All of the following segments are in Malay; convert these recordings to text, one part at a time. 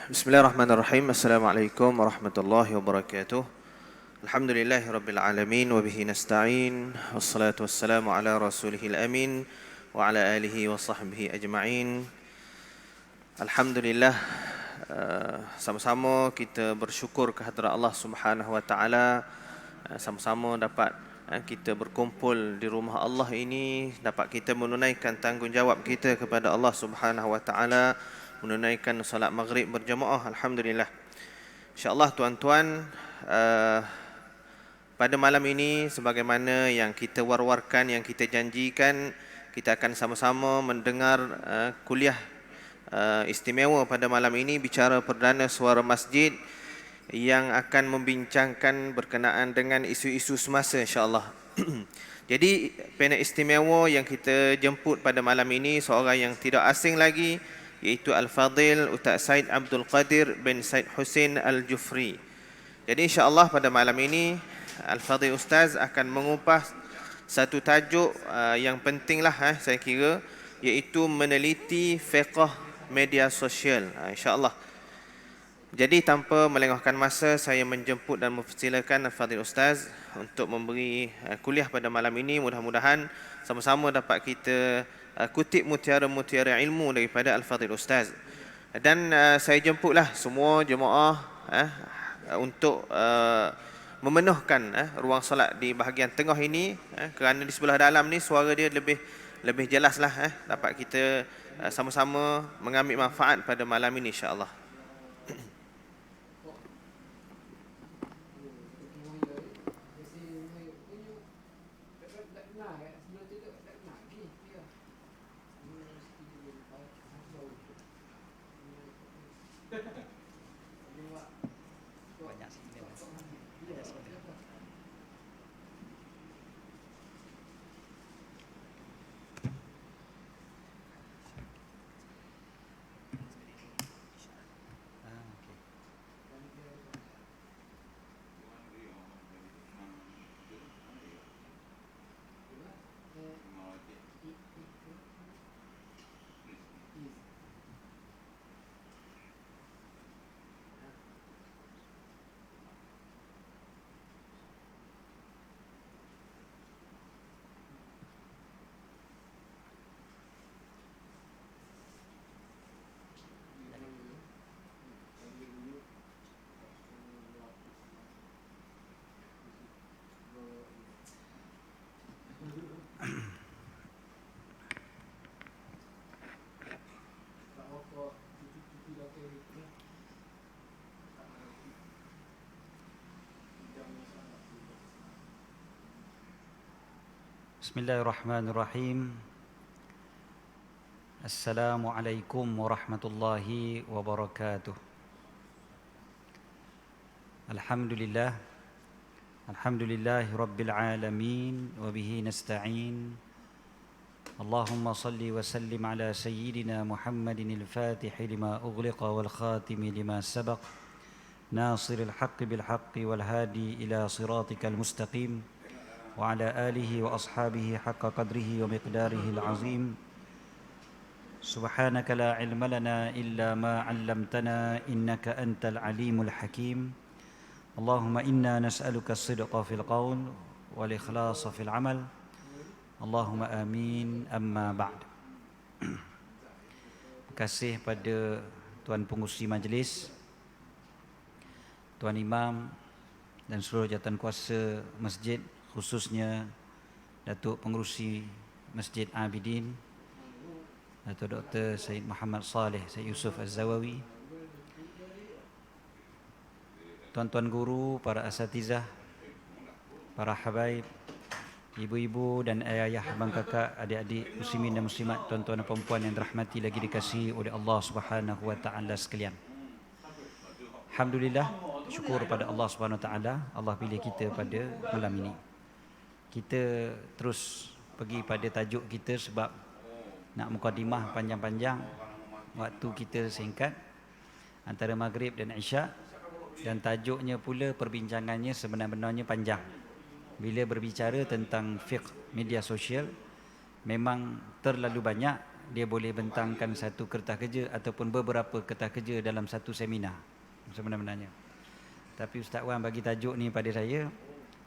Bismillahirrahmanirrahim. Assalamualaikum warahmatullahi wabarakatuh. Alhamdulillahi rabbil alamin wa bihi nasta'in. Wassalatu wassalamu ala rasulihil amin wa ala alihi wa sahbihi ajma'in. Alhamdulillah, sama-sama kita bersyukur kehadrat Allah Subhanahu wa taala, sama-sama dapat kita berkumpul di rumah Allah ini, dapat kita menunaikan tanggungjawab kita kepada Allah Subhanahu wa taala, menunaikan solat maghrib berjamaah. Alhamdulillah. InsyaAllah tuan-tuan, pada malam ini sebagaimana yang kita war-warkan, yang kita janjikan, kita akan sama-sama mendengar kuliah istimewa pada malam ini, bicara perdana suara masjid yang akan membincangkan berkenaan dengan isu-isu semasa, insyaAllah. Jadi panel istimewa yang kita jemput pada malam ini seorang yang tidak asing lagi, iaitu Al-Fadhil Ustaz Said Abdul Qadir bin Said Hussein Al-Jufri. Jadi insya-Allah pada malam ini Al-Fadhil Ustaz akan mengupas satu tajuk yang pentinglah saya kira, iaitu meneliti fiqh media sosial, insya-Allah. Jadi tanpa melengahkan masa, saya menjemput dan mempersilakan Al-Fadhil Ustaz untuk memberi kuliah pada malam ini. Mudah-mudahan sama-sama dapat kita kutip mutiara-mutiara ilmu daripada Al-Fadhil Ustaz. Dan saya jemputlah semua jemaah untuk memenuhkan ruang solat di bahagian tengah ini, kerana di sebelah dalam ni suara dia lebih jelaslah, dapat kita sama-sama mengambil manfaat pada malam ini, insya-Allah. Bismillahirrahmanirrahim. Assalamualaikum warahmatullahi wabarakatuh. Alhamdulillah. Alhamdulillahi rabbil alamin wa bihi nasta'in. Allahumma salli wa sallim ala sayyidina Muhammadin al-Fatihi lima ughliqa wal khatimi lima sabaq. Nasiril haqqi bil haqqi wal hadi ila siratikal mustaqim. وعلى آله وأصحابه حق قدره ومقداره العظيم. سبحانك لا علم لنا إلا ما علمتنا إنك أنت العليم الحكيم. اللهم إنا نسألك الصدق في القول والإخلاص في العمل. اللهم آمين. أما بعد. Terima kasih pada Tuan Pengurusi Majlis, Tuan Imam dan seluruh jawatan kuasa masjid, khususnya Datuk Pengerusi Masjid Abidin, Datuk Dr. Said Muhammad Saleh Said Yusuf Az-Zawawi, tuan-tuan guru, para asatizah, para habaib, ibu-ibu dan ayah-ayah, abang kakak, adik-adik muslimin dan muslimat, tuan-tuan dan puan-puan yang dirahmati lagi dikasihi oleh Allah Subhanahu wa taala sekalian. Alhamdulillah, syukur pada Allah Subhanahu wa taala, Allah pilih kita pada malam ini. Kita terus pergi pada tajuk kita sebab nak mukadimah panjang-panjang, waktu kita singkat antara maghrib dan isyak, dan tajuknya pula perbincangannya sebenar-benarnya panjang. Bila berbicara tentang fiqh media sosial, memang terlalu banyak dia boleh bentangkan satu kertas kerja ataupun beberapa kertas kerja dalam satu seminar sebenarnya. Tapi Ustaz Wan bagi tajuk ni pada saya,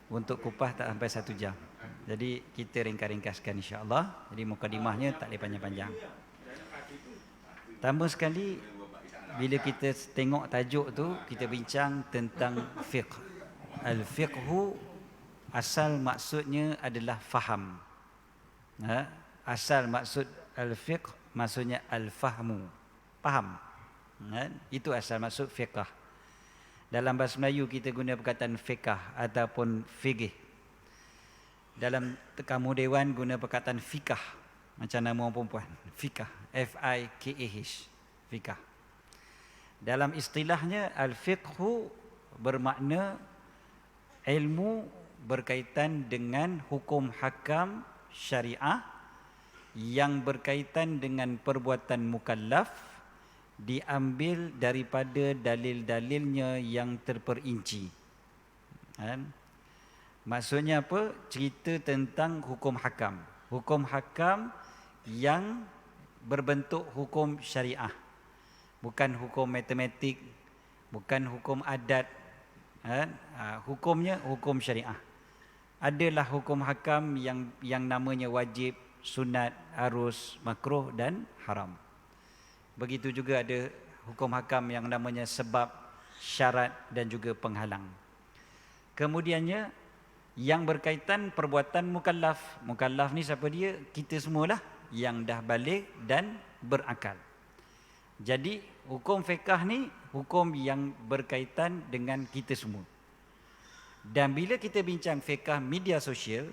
untuk kupas tak sampai 1 jam. Jadi kita ringkas-ringkaskan insya-Allah. Jadi mukadimahnya tak boleh panjang-panjang. Tambah sekali, bila kita tengok tajuk tu, kita bincang tentang fiqh. Al-fiqhu asal maksudnya adalah faham. Asal maksud al-fiqh maksudnya al-fahmu. Faham. Itu asal maksud fiqh. Dalam bahasa Melayu kita guna perkataan fiqh ataupun fiqh. Dalam kamu dewan guna perkataan fiqh, macam nama orang perempuan, fiqh, F-I-K-A-H, fiqh. Dalam istilahnya al-fiqhu bermakna ilmu berkaitan dengan hukum hakam syariah yang berkaitan dengan perbuatan mukallaf, diambil daripada dalil-dalilnya yang terperinci. Maksudnya apa? Cerita tentang hukum hakam. Hukum hakam yang berbentuk hukum syariah. Bukan hukum matematik, bukan hukum adat. Hukumnya hukum syariah. Adalah hukum hakam yang namanya wajib, sunat, harus, makruh dan haram. Begitu juga ada hukum hakam yang namanya sebab, syarat dan juga penghalang. Kemudiannya yang berkaitan perbuatan mukallaf. Mukallaf ni siapa dia? Kita semualah yang dah balik dan berakal. Jadi hukum fiqh ni hukum yang berkaitan dengan kita semua. Dan bila kita bincang fiqh media sosial,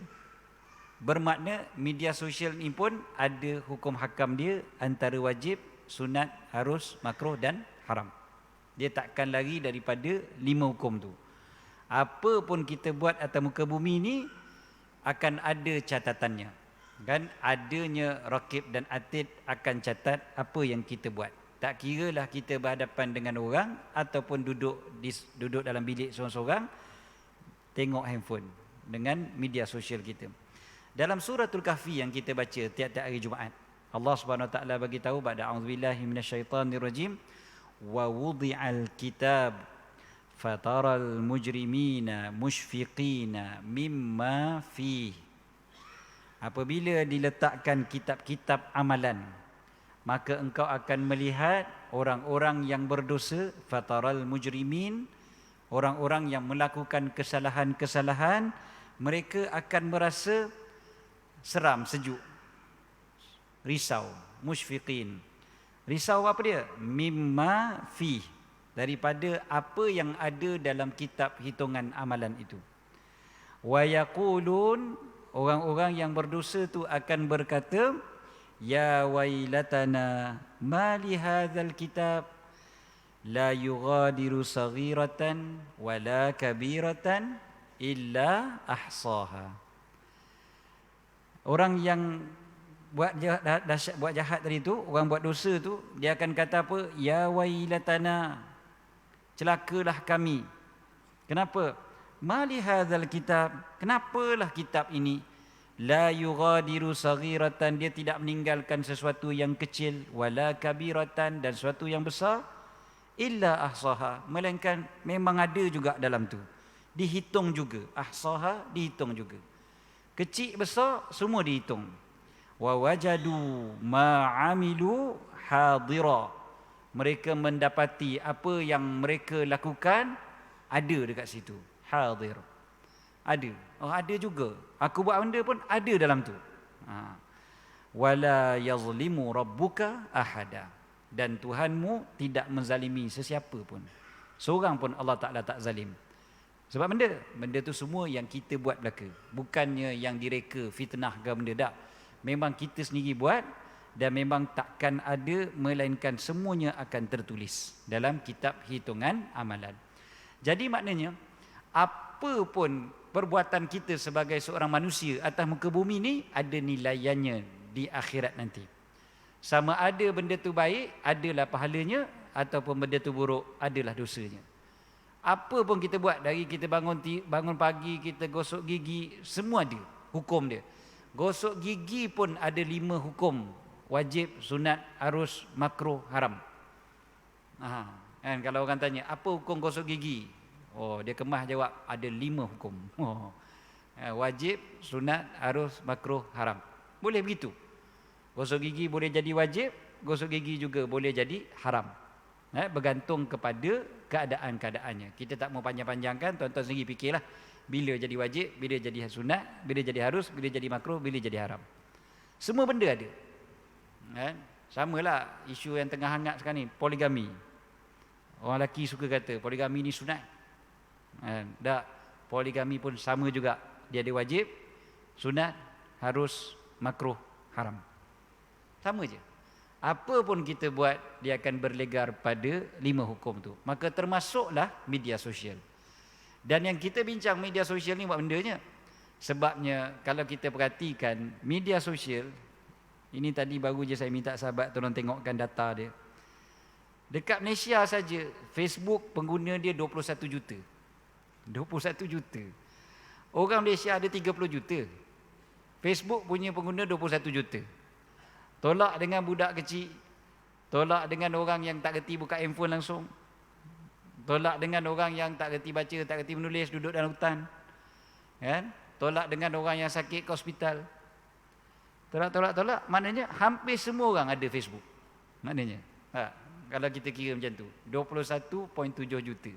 bermakna media sosial ni pun ada hukum hakam dia antara wajib, sunat, harus, makruh dan haram. Dia takkan lari daripada 5 hukum tu. Apa pun kita buat atas muka bumi ni akan ada catatannya. Kan adanya rakib dan atid akan catat apa yang kita buat. Tak kiralah kita berhadapan dengan orang ataupun duduk dalam bilik seorang-seorang tengok handphone dengan media sosial kita. Dalam suratul Kahfi yang kita baca tiap-tiap hari Jumaat, Allah Subhanahu Wa Taala bagi tahu ba'da a'udzubillahi minasyaitonir rajim wa wudi'al kitab fataral mujrimina mushfiqina mimma fi. Apabila diletakkan kitab-kitab amalan, maka engkau akan melihat orang-orang yang berdosa, fataral mujrimin, orang-orang yang melakukan kesalahan-kesalahan, mereka akan merasa seram, sejuk, risau, musyfiqin. Risau apa dia? Mimma fi, daripada apa yang ada dalam kitab hitungan amalan itu. Wa yaqulun, orang-orang yang berdosa tu akan berkata, ya wailatana ma li hadzal kitab la yughadiru saghiratan wala kabiratan illa ahsaha. Orang yang buat jahat tadi tu, orang buat dosa tu, dia akan kata apa? Ya wailatana, celakalah kami. Kenapa? Mali hadzal kitab, kenapalah kitab ini la yughadiru saghiratan, dia tidak meninggalkan sesuatu yang kecil, wala kabiratan, dan sesuatu yang besar, illa ahsaha, melainkan memang ada juga dalam tu, dihitung juga. Ahsaha, dihitung juga. Kecil besar semua dihitung. Wa wajadu ma amilu hadira, mereka mendapati apa yang mereka lakukan ada dekat situ. Hadir, ada. Oh, ada juga. Aku buat benda pun ada dalam tu. Wala yazlimu rabbuka ahada, dan Tuhanmu tidak menzalimi sesiapa pun. Seorang pun Allah Ta'ala tak zalim. Sebab benda tu semua yang kita buat belaka. Bukannya yang direka, fitnah ke benda, tak. Memang kita sendiri buat, dan memang takkan ada, melainkan semuanya akan tertulis dalam kitab hitungan amalan. Jadi maknanya, apa pun perbuatan kita sebagai seorang manusia atas muka bumi ni ada nilaiannya di akhirat nanti. Sama ada benda tu baik, adalah pahalanya, ataupun benda tu buruk, adalah dosanya. Apa pun kita buat, dari kita bangun pagi, kita gosok gigi, semua ada hukum dia. Gosok gigi pun ada 5 hukum wajib, sunat, harus, makruh, haram. Kan kalau orang tanya apa hukum gosok gigi, dia kemas jawab ada 5 hukum. Wajib, sunat, harus, makruh, haram. Boleh begitu. Gosok gigi boleh jadi wajib, gosok gigi juga boleh jadi haram. Bergantung kepada keadaan-keadaannya. Kita tak mau panjang-panjangkan, tuan-tuan sendiri fikirlah bila jadi wajib, bila jadi sunat, bila jadi harus, bila jadi makruh, bila jadi haram. Semua benda ada. Samalah isu yang tengah hangat sekarang ni, poligami. Orang lelaki suka kata poligami ni sunat. Tak, poligami pun sama juga. Dia ada wajib, sunat, harus, makruh, haram. Sama je. Apa pun kita buat, dia akan berlegar pada 5 hukum tu. Maka termasuklah media sosial. Dan yang kita bincang media sosial ni buat bendanya. Sebabnya kalau kita perhatikan media sosial, ini tadi baru je saya minta sahabat tolong tengokkan data dia. Dekat Malaysia saja Facebook pengguna dia 21 juta. 21 juta. Orang Malaysia ada 30 juta. Facebook punya pengguna 21 juta. Tolak dengan budak kecil, tolak dengan orang yang tak reti buka handphone langsung, tolak dengan orang yang tak reti baca, tak reti menulis, duduk dalam hutan, kan? Tolak dengan orang yang sakit ke hospital. Tolak. Maknanya hampir semua orang ada Facebook. Maknanya, kalau kita kira macam tu, 21.7 juta.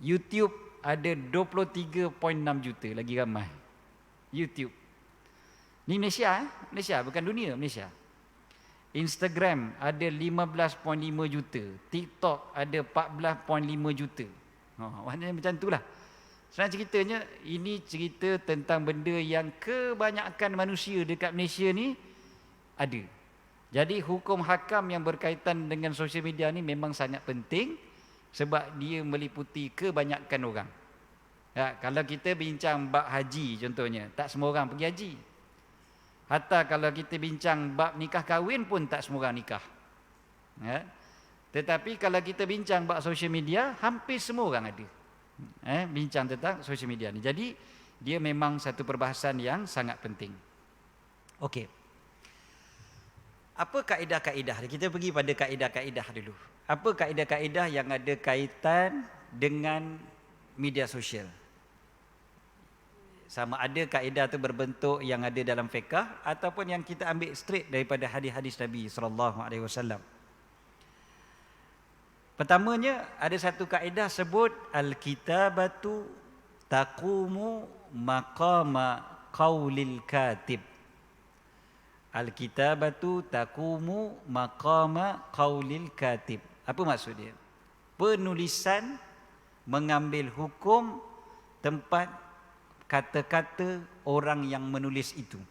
YouTube ada 23.6 juta, lagi ramai. YouTube. Ni Malaysia, Malaysia bukan dunia, Malaysia. Instagram ada 15.5 juta, TikTok ada 14.5 juta. Maknanya macam itulah. Sebenarnya ceritanya, ini cerita tentang benda yang kebanyakan manusia dekat Malaysia ni ada. Jadi hukum hakam yang berkaitan dengan sosial media ni memang sangat penting sebab dia meliputi kebanyakan orang. Kalau kita bincang bab haji contohnya, tak semua orang pergi haji. Hatta kalau kita bincang bab nikah kahwin pun tak semua orang nikah. Tetapi kalau kita bincang bab sosial media, hampir semua orang ada. Bincang tentang sosial media ni. Jadi dia memang satu perbahasan yang sangat penting. Okey. Apa kaedah-kaedah? Kita pergi pada kaedah-kaedah dulu. Apa kaedah-kaedah yang ada kaitan dengan media sosial? Sama ada kaedah itu berbentuk yang ada dalam fiqh ataupun yang kita ambil straight daripada hadis-hadis Nabi sallallahu alaihi wasallam. Pertamanya ada satu kaedah sebut al-kitabatu taqumu maqama qaulil katib. Al-kitabatu taqumu maqama qaulil katib. Apa maksud dia? Penulisan mengambil hukum tempat kata-kata orang yang menulis itu.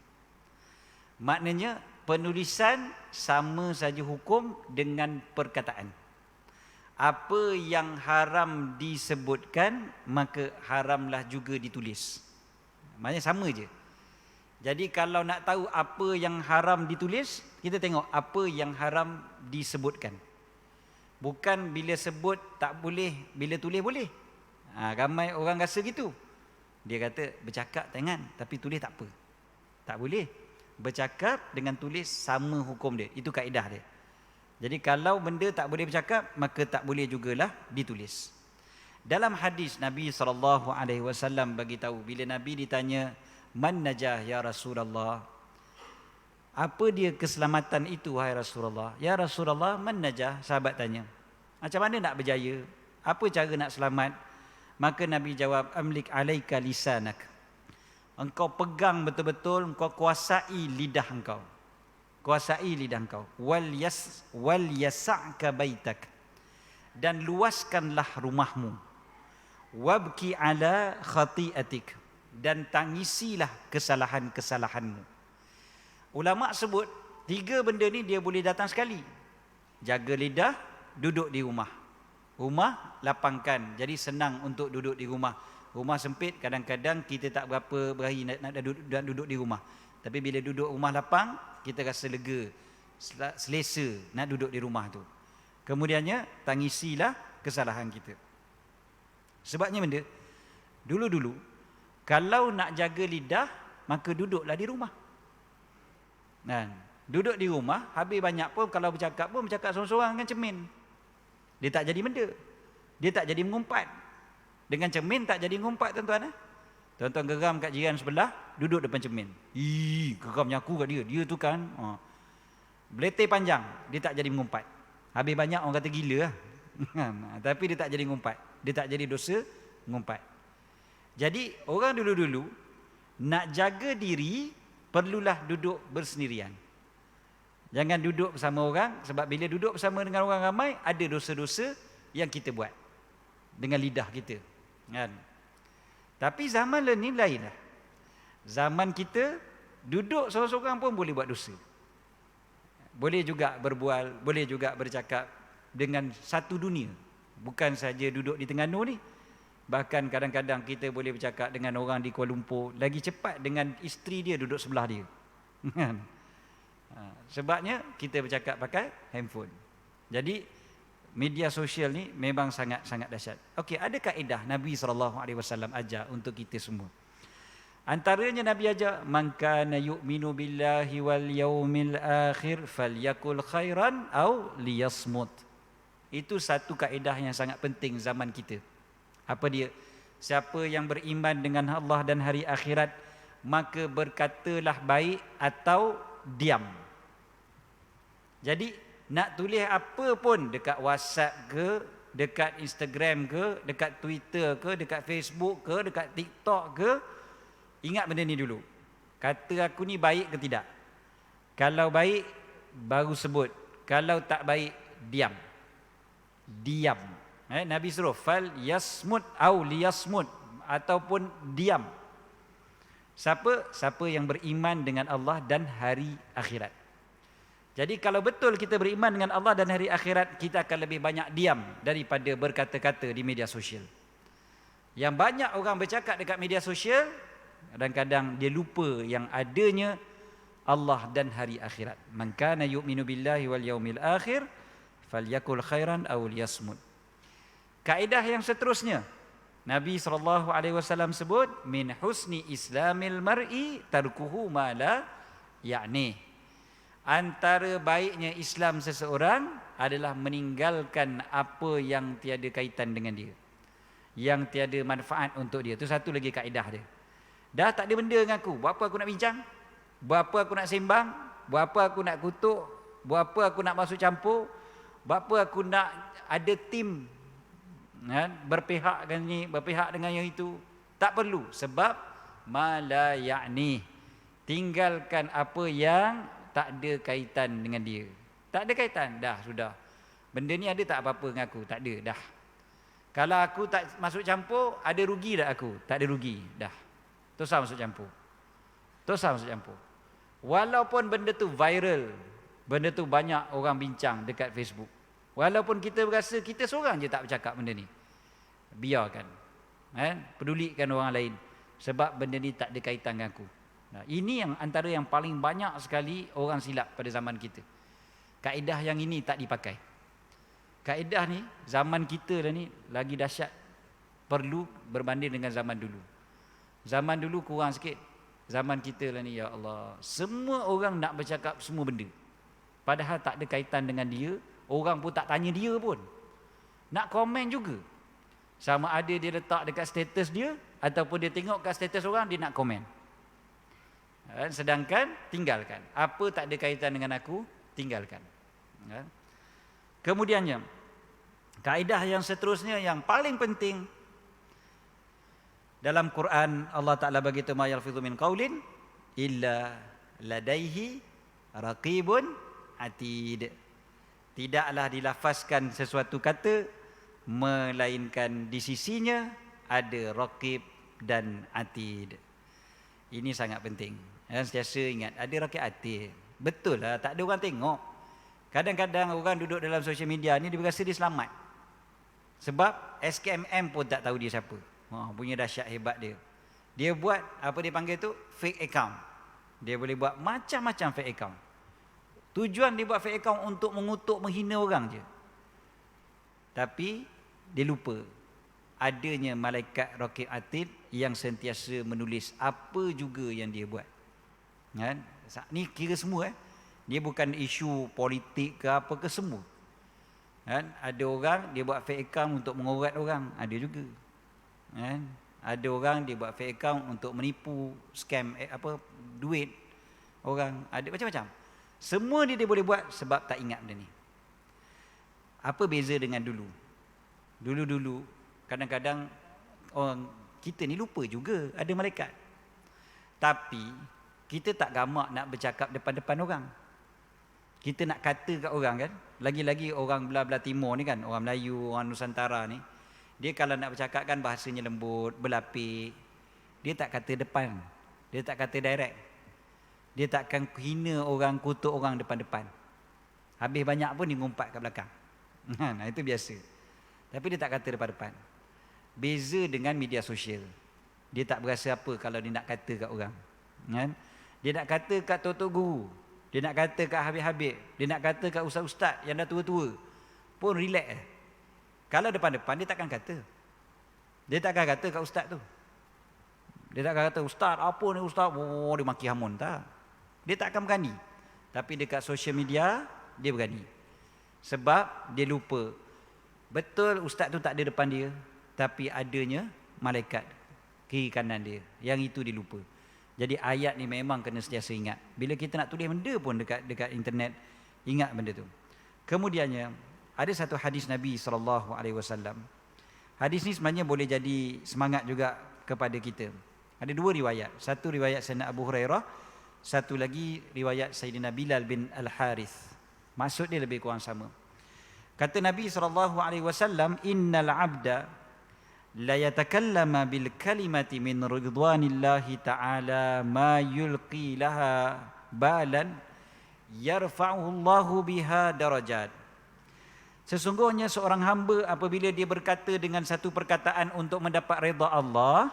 Maknanya penulisan sama saja hukum dengan perkataan. Apa yang haram disebutkan, maka haramlah juga ditulis. Maknanya sama je. Jadi kalau nak tahu apa yang haram ditulis, kita tengok apa yang haram disebutkan. Bukan bila sebut tak boleh, bila tulis boleh. Ramai orang rasa gitu. Dia kata bercakap tangan tapi tulis tak apa. Tak boleh. Bercakap dengan tulis sama hukum dia. Itu kaedah dia. Jadi kalau benda tak boleh bercakap, maka tak boleh jugalah ditulis. Dalam hadis Nabi SAW bagi tahu, bila Nabi ditanya, "Man najah ya Rasulullah?" Apa dia keselamatan itu wahai Rasulullah? Ya Rasulullah, man najah? Sahabat tanya. Macam mana nak berjaya? Apa cara nak selamat? Maka Nabi jawab, amlik alaika lisanak. Engkau pegang betul-betul, engkau kuasai lidah engkau. Kuasai lidah engkau. Wal yas'ka baitak. Dan luaskanlah rumahmu. Wabki ala khati'atik. Dan tangisilah kesalahan-kesalahanmu. Ulama sebut 3 benda ni dia boleh datang sekali. Jaga lidah, duduk di rumah. Rumah lapangkan, jadi senang untuk duduk di rumah. Rumah sempit, kadang-kadang kita tak berapa berani nak duduk di rumah. Tapi bila duduk rumah lapang, kita rasa lega, selesa nak duduk di rumah tu. Kemudiannya, tangisilah kesalahan kita. Sebabnya benda, dulu-dulu, kalau nak jaga lidah, maka duduklah di rumah. Duduk di rumah, habis banyak pun kalau bercakap pun bercakap seorang-seorang dengan cermin. Dia tak jadi benda. Dia tak jadi mengumpat. Dengan cermin tak jadi mengumpat tuan-tuan. Tuan-tuan geram kat jiran sebelah, duduk depan cermin. Geramnya aku kat dia. Dia tu kan. Beletih panjang, dia tak jadi mengumpat. Habis banyak orang kata gila lah. Tapi dia tak jadi mengumpat. Dia tak jadi dosa mengumpat. Jadi orang dulu-dulu nak jaga diri, perlulah duduk bersendirian. Jangan duduk bersama orang, sebab bila duduk bersama dengan orang ramai, ada dosa-dosa yang kita buat dengan lidah kita, kan? Tapi zaman ni lain lah. Zaman kita duduk seorang-seorang pun boleh buat dosa. Boleh juga berbual, boleh juga bercakap dengan satu dunia. Bukan saja duduk di Terengganu ni. Bahkan kadang-kadang kita boleh bercakap dengan orang di Kuala Lumpur lagi cepat dengan isteri dia duduk sebelah dia. Sebabnya kita bercakap pakai handphone. Jadi media sosial ni memang sangat-sangat dahsyat. Okey, ada kaedah Nabi SAW ajar untuk kita semua. Antaranya Nabi ajar, man kana yu'minu billahi wal yaumil akhir falyakul khairan aw liyasmut. Itu satu kaedah yang sangat penting zaman kita. Apa dia? Siapa yang beriman dengan Allah dan hari akhirat, maka berkatalah baik atau diam. Jadi nak tulis apa pun dekat WhatsApp ke, dekat Instagram ke, dekat Twitter ke, dekat Facebook ke, dekat TikTok ke, ingat benda ni dulu. Kata aku ni baik ke tidak? Kalau baik, baru sebut. Kalau tak baik, diam. Diam. Nabi suruh fal yasmut au liyasmut, ataupun diam. Siapa yang beriman dengan Allah dan hari akhirat. Jadi kalau betul kita beriman dengan Allah dan hari akhirat, kita akan lebih banyak diam daripada berkata-kata di media sosial. Yang banyak orang bercakap dekat media sosial, kadang-kadang dia lupa yang adanya Allah dan hari akhirat. Man kana yu'minu billahi wal yaumil akhir falyakul khairan aw liyasmut. Kaedah yang seterusnya, Nabi SAW sebut, min husni islamil mar'i tarkuhu ma la ya'ni. Antara baiknya Islam seseorang adalah meninggalkan apa yang tiada kaitan dengan dia, yang tiada manfaat untuk dia. Itu satu lagi kaedah dia. Dah tak ada benda dengan aku, buat apa aku nak bincang? Buat apa aku nak sembang? Buat apa aku nak kutuk? Buat apa aku nak masuk campur? Buat apa aku nak ada tim, kan? Berpihak dengan ni, berpihak dengan yang itu. Tak perlu, sebab ma la ya'ni. Tinggalkan apa yang tak ada kaitan dengan dia. Tak ada kaitan, dah sudah. Benda ni ada tak apa-apa dengan aku? Tak ada, dah. Kalau aku tak masuk campur, ada rugi tak aku? Tak ada rugi, dah. Tak usah masuk campur. Tak usah masuk campur. Walaupun benda tu viral, benda tu banyak orang bincang dekat Facebook. Walaupun kita berasa kita seorang je tak bercakap benda ni, biarkan. Pedulikan orang lain. Sebab benda ni tak ada kaitan dengan aku. Nah, ini yang antara yang paling banyak sekali orang silap pada zaman kita. Kaedah yang ini tak dipakai. Kaedah ni zaman kita dah ni lagi dahsyat, perlu berbanding dengan zaman dulu. Zaman dulu kurang sikit. Zaman kita lah ni, ya Allah, semua orang nak bercakap semua benda, padahal tak ada kaitan dengan dia. Orang pun tak tanya dia pun. Nak komen juga, sama ada dia letak dekat status dia, ataupun dia tengok kat status orang, dia nak komen. Sedangkan tinggalkan. Apa tak ada kaitan dengan aku, tinggalkan. Kemudiannya, kaedah yang seterusnya yang paling penting, dalam Quran Allah Ta'ala beritahu, ma yalfidhu min qaulin illa ladaihi raqibun atid. Tidaklah dilafazkan sesuatu kata melainkan di sisinya ada raqib dan atid. Ini sangat penting. Sentiasa ingat, ada raqib atid. Betul lah, tak ada orang tengok. Kadang-kadang orang duduk dalam sosial media ni, dia berasa dia selamat. Sebab SKMM pun tak tahu dia siapa. Punya dahsyat hebat dia. Dia buat, apa dia panggil tu? Fake account. Dia boleh buat macam-macam fake account. Tujuan dia buat fake account untuk mengutuk, menghina orang je. Tapi dia lupa adanya malaikat raqib atid yang sentiasa menulis apa juga yang dia buat. Kan? Ni kira semua Dia bukan isu politik ke apa ke semua. Kan? Ada orang dia buat fake account untuk mengorat orang, ada juga. Kan? Ada orang dia buat fake account untuk menipu, scam duit orang, ada macam-macam. Semua dia boleh buat sebab tak ingat benda ni. Apa beza dengan dulu? Dulu kadang-kadang orang kita ni lupa juga ada malaikat. Tapi kita tak gamak nak bercakap depan-depan orang. Kita nak kata kat orang kan, lagi-lagi orang belah-belah timur ni kan, orang Melayu, orang Nusantara ni, dia kalau nak bercakap kan bahasanya lembut, berlapik. Dia tak kata depan, dia tak kata direct. Dia takkan hina orang, kutuk orang depan-depan. Habis banyak pun dia ngumpat kat belakang. Nah, itu biasa. Tapi dia tak kata depan-depan. Beza dengan media sosial. Dia tak berasa apa kalau dia nak kata kat orang. Kan? Dia nak kata kat tok-tok guru, dia nak kata kat habib-habib, dia nak kata kat ustaz-ustaz yang dah tua-tua, pun relax. Kalau depan-depan dia takkan kata. Dia takkan kata kat ustaz tu. Dia takkan kata, ustaz apa ni ustaz, dia maki hamun, tak. Dia tak akan berani. Tapi dekat social media dia berani. Sebab dia lupa. Betul ustaz tu tak ada depan dia, tapi adanya malaikat kiri kanan dia. Yang itu dia lupa. Jadi ayat ni memang kena sentiasa ingat. Bila kita nak tulis benda pun dekat internet, ingat benda tu. Kemudiannya ada satu hadis Nabi SAW. Hadis ni sebenarnya boleh jadi semangat juga kepada kita. Ada dua riwayat. Satu riwayat Sayyidina Abu Hurairah, satu lagi riwayat Sayyidina Bilal bin Al-Harith. Maksud dia lebih kurang sama. Kata Nabi SAW, innal abda la yatakallama bil kalimati min ridwanillahi ta'ala ma yulqi laha balan yarfa'uhu Allahu biha darajat. Sesungguhnya seorang hamba apabila dia berkata dengan satu perkataan untuk mendapat redha Allah,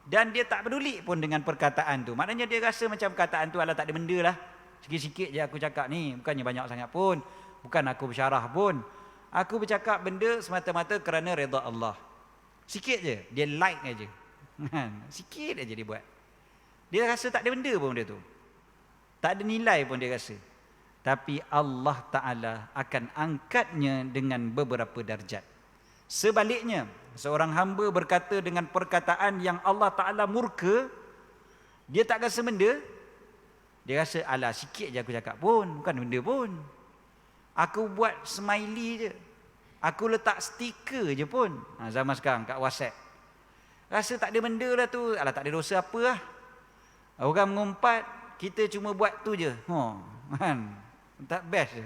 dan dia tak peduli pun dengan perkataan tu, maknanya dia rasa macam perkataan tu alah tak ada benda lah, sikit-sikit je aku cakap ni, bukannya banyak sangat pun, bukan aku bersyarah pun, aku bercakap benda semata-mata kerana redha Allah. Sikit je, dia like aja. Sikit aja dia buat. Dia rasa tak ada benda pun benda tu. Tak ada nilai pun dia rasa. Tapi Allah Ta'ala akan angkatnya dengan beberapa darjat. Sebaliknya, seorang hamba berkata dengan perkataan yang Allah Ta'ala murka, dia tak rasa benda. Dia rasa, alah sikit je aku cakap pun, bukan benda pun. Aku buat smiley je, aku letak stiker je pun. Zaman sekarang kat WhatsApp, rasa tak ada benda lah tu, alah tak ada dosa apa lah. Orang mengumpat, kita cuma buat tu je, kan? Tak best je.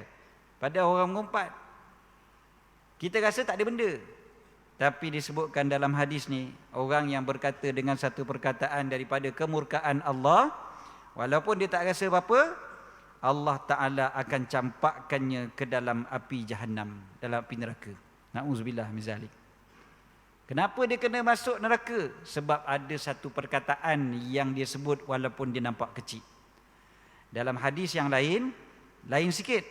Padahal orang mengumpat, kita rasa tak ada benda. Tapi disebutkan dalam hadis ni, orang yang berkata dengan satu perkataan daripada kemurkaan Allah, walaupun dia tak rasa apa-apa, Allah Ta'ala akan campakkannya ke dalam api Jahannam, dalam api neraka. Na'udzubillah min zalik. Kenapa dia kena masuk neraka? Sebab ada satu perkataan yang dia sebut walaupun dia nampak kecil. Dalam hadis yang lain sikit.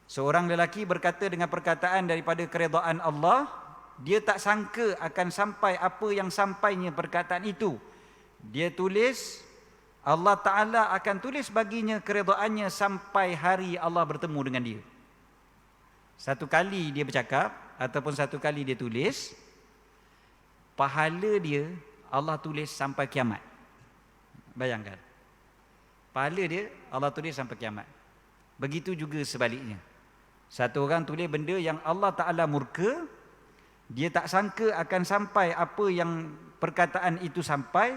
Seorang lelaki berkata dengan perkataan daripada keredaan Allah, dia tak sangka akan sampai apa yang sampainya perkataan itu. Dia tulis, Allah Ta'ala akan tulis baginya keredaannya sampai hari Allah bertemu dengan dia. Satu kali dia bercakap ataupun satu kali dia tulis, pahala dia Allah tulis sampai kiamat. Bayangkan, pahala dia Allah tulis sampai kiamat. Begitu juga sebaliknya. Satu orang tulis benda yang Allah Ta'ala murka, dia tak sangka akan sampai apa yang perkataan itu sampai,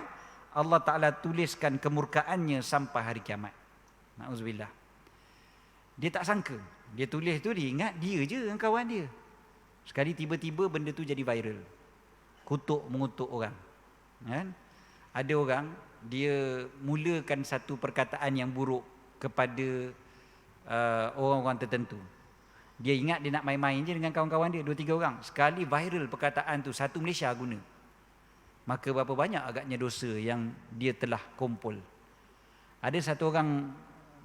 Allah Ta'ala tuliskan kemurkaannya sampai hari kiamat. Na'udzubillah. Dia tak sangka. Dia tulis tu, dia ingat dia je dengan kawan dia. Sekali tiba-tiba benda tu jadi viral. Mengutuk orang. Kan? Ada orang, dia mulakan satu perkataan yang buruk kepada orang-orang tertentu. Dia ingat dia nak main-main je dengan kawan-kawan dia, 2-3 orang. Sekali viral perkataan tu, satu Malaysia guna. Maka berapa banyak agaknya dosa yang dia telah kumpul. Ada satu orang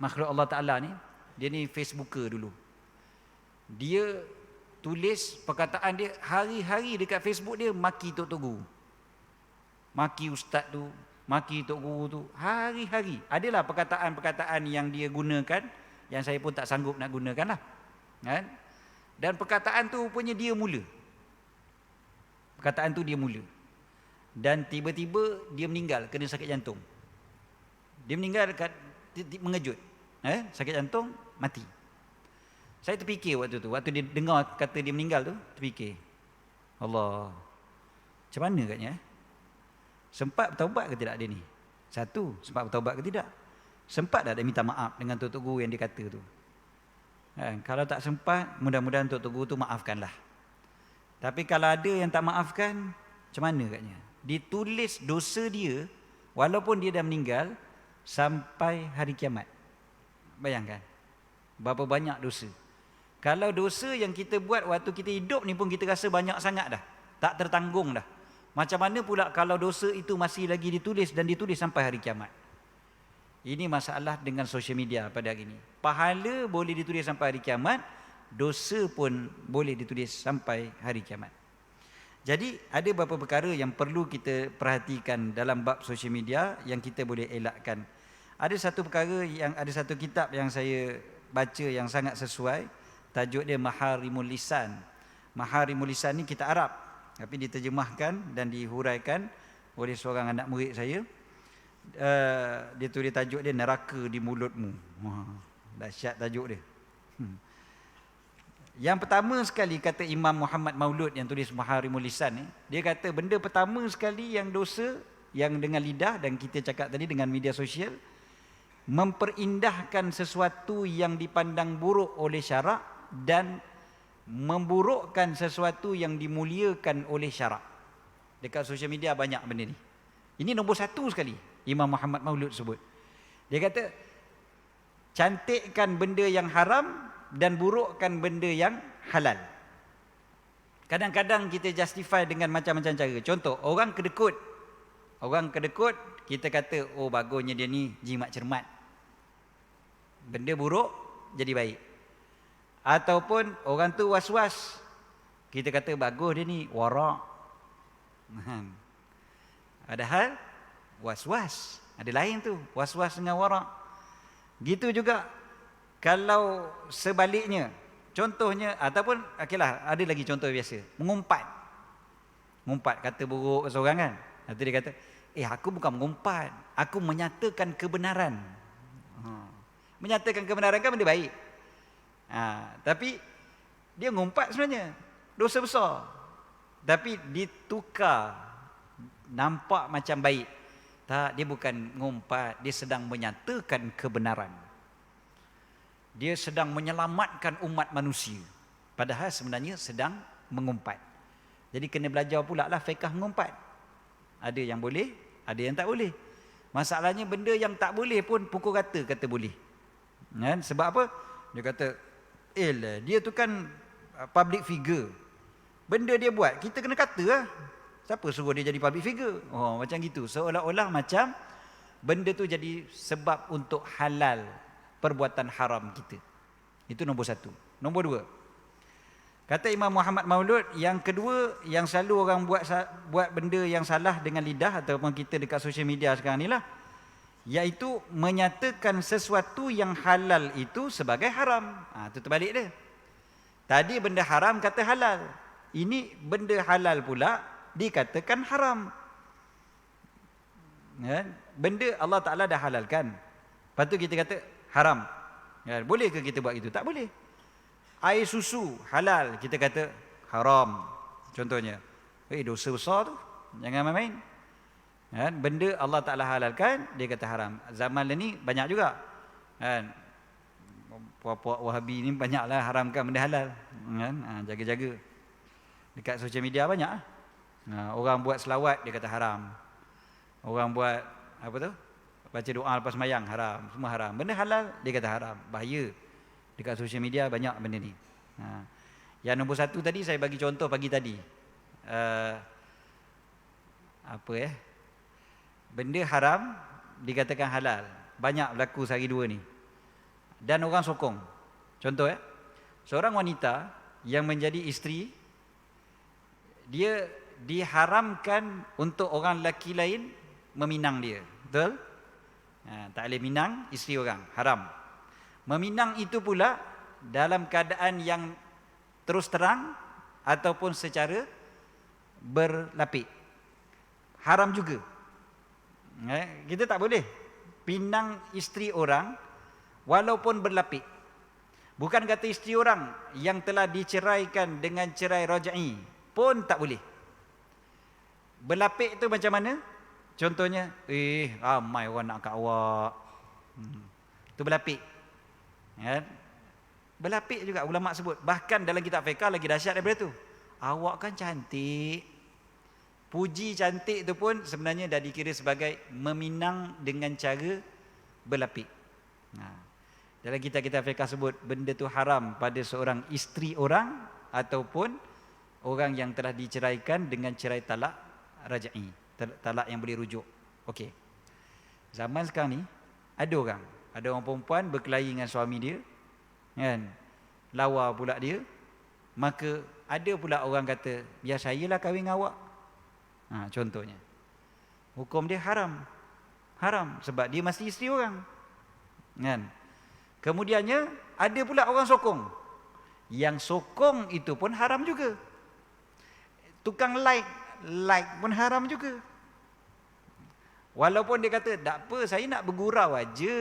makhluk Allah Ta'ala ni, dia ni Facebooker dulu. Dia tulis perkataan dia, hari-hari dekat Facebook dia maki tok-tok guru, maki ustaz tu, maki tok guru tu, hari-hari. Adalah perkataan-perkataan yang dia gunakan yang saya pun tak sanggup nak gunakan lah. Kan? Dan perkataan tu rupanya dia mula. Perkataan tu dia mula. Dan tiba-tiba dia meninggal kena sakit jantung. Dia meninggal mengejut. Sakit jantung, mati. Saya terfikir waktu tu, waktu dia dengar kata dia meninggal tu, terfikir, Allah, macam mana katnya? Sempat bertaubat ke tidak dia ni? Satu, sempat bertaubat ke tidak? Sempat tak dia minta maaf dengan Tok Guru yang dia kata tu? Kalau tak sempat, mudah-mudahan Tok Guru tu maafkanlah. Tapi kalau ada yang tak maafkan, macam mana katnya? Ditulis dosa dia, walaupun dia dah meninggal, sampai hari kiamat. Bayangkan, berapa banyak dosa. Kalau dosa yang kita buat waktu kita hidup ni pun kita rasa banyak sangat dah, tak tertanggung dah. Macam mana pula kalau dosa itu masih lagi ditulis dan ditulis sampai hari kiamat? Ini masalah dengan social media pada hari ini. Pahala boleh ditulis sampai hari kiamat, dosa pun boleh ditulis sampai hari kiamat. Jadi ada beberapa perkara yang perlu kita perhatikan dalam bab social media yang kita boleh elakkan. Ada satu perkara yang ada satu kitab yang saya baca yang sangat sesuai. Tajuk dia Maharimul Lisan. Maharimul Lisan ni kitab Arab, tapi diterjemahkan dan dihuraikan oleh seorang anak murid saya. Dia tulis tajuk dia Neraka di Mulutmu. Dahsyat tajuk dia. Yang pertama sekali kata Imam Muhammad Maulud yang tulis Maharimul Lisan ni, dia kata benda pertama sekali yang dosa yang dengan lidah, dan kita cakap tadi dengan media sosial, memperindahkan sesuatu yang dipandang buruk oleh syarak dan memburukkan sesuatu yang dimuliakan oleh syarak. Dekat sosial media banyak benda ni. Ini nombor satu sekali Imam Muhammad Maulud sebut. Dia kata cantikkan benda yang haram dan burukkan benda yang halal. Kadang-kadang kita justify dengan macam-macam cara. Contoh, orang kedekut. Orang kedekut, kita kata, oh bagusnya dia ni jimat cermat. Benda buruk jadi baik. Ataupun orang tu was-was, kita kata bagus dia ni warak. Padahal was-was ada lain tu, was-was dengan warak. Gitu juga kalau sebaliknya, contohnya, ataupun okeylah, ada lagi contoh biasa, mengumpat. Mengumpat kata buruk seorang kan. Nanti dia kata, aku bukan mengumpat, aku menyatakan kebenaran. Menyatakan kebenaran kan benda baik. Tapi dia ngumpat sebenarnya dosa besar. Tapi ditukar nampak macam baik. Tak, dia bukan ngumpat, dia sedang menyatakan kebenaran. Dia sedang menyelamatkan umat manusia. Padahal sebenarnya sedang mengumpat. Jadi kena belajar pula lah fiqh mengumpat. Ada yang boleh, ada yang tak boleh. Masalahnya benda yang tak boleh pun pukul rata kata boleh. Kan? Sebab apa? Dia kata, dia tu kan public figure. Benda dia buat, kita kena kata lah. Siapa suruh dia jadi public figure? Macam gitu. Seolah-olah macam benda tu jadi sebab untuk halal perbuatan haram kita. Itu nombor satu. Nombor dua, kata Imam Muhammad Maulud, yang kedua yang selalu orang buat benda yang salah dengan lidah, ataupun kita dekat social media sekarang ni lah, iaitu menyatakan sesuatu yang halal itu sebagai haram. Itu terbalik dia. Tadi benda haram kata halal, ini benda halal pula dikatakan haram. Benda Allah Ta'ala dah halalkan, lepas tu kita kata haram. Boleh ke kita buat itu? Tak boleh. Air susu halal, kita kata haram. Contohnya, dosa besar tu, jangan main-main. Benda Allah Ta'ala halalkan, dia kata haram. Zaman ni banyak juga. Puak-puak Wahabi ni banyaklah haramkan benda halal. Jaga-jaga. Dekat social media banyak. Orang buat selawat, dia kata haram. Orang buat apa tu, baca doa lepas sembahyang, haram. Semua haram. Benda halal, dia kata haram. Bahaya. Dekat social media banyak benda ni. Yang nombor satu tadi saya bagi contoh pagi tadi. Benda haram dikatakan halal. Banyak berlaku sehari dua ni. Dan orang sokong. Contoh seorang wanita yang menjadi isteri, dia diharamkan untuk orang lelaki lain meminang dia. Betul? Tak boleh minang isteri orang, haram. Meminang itu pula dalam keadaan yang terus terang ataupun secara berlapik. Haram juga. Kita tak boleh pinang isteri orang walaupun berlapik. Bukan kata isteri orang yang telah diceraikan dengan cerai raj'i pun tak boleh. Berlapik tu macam mana? Contohnya, ramai orang nak kat awak. Itu berlapik. Kan? Berlapik juga ulama sebut. Bahkan dalam kitab fiqh lagi dahsyat daripada tu. Awak kan cantik. Puji cantik tu pun sebenarnya dah dikira sebagai meminang dengan cara berlapik. Dalam kitab-kitab fiqh sebut benda tu haram pada seorang isteri orang ataupun orang yang telah diceraikan dengan cerai talak raj'i, talak yang boleh rujuk. Okey. Zaman sekarang ni ada orang perempuan berkelahi dengan suami dia, kan? Lawa pula dia. Maka ada pula orang kata, biar sayalah kahwin dengan awak. Contohnya. Hukum dia haram. Haram sebab dia masih isteri orang. Kan? Kemudiannya ada pula orang sokong. Yang sokong itu pun haram juga. Tukang like pun haram juga. Walaupun dia kata, tak apa, saya nak bergurau aja.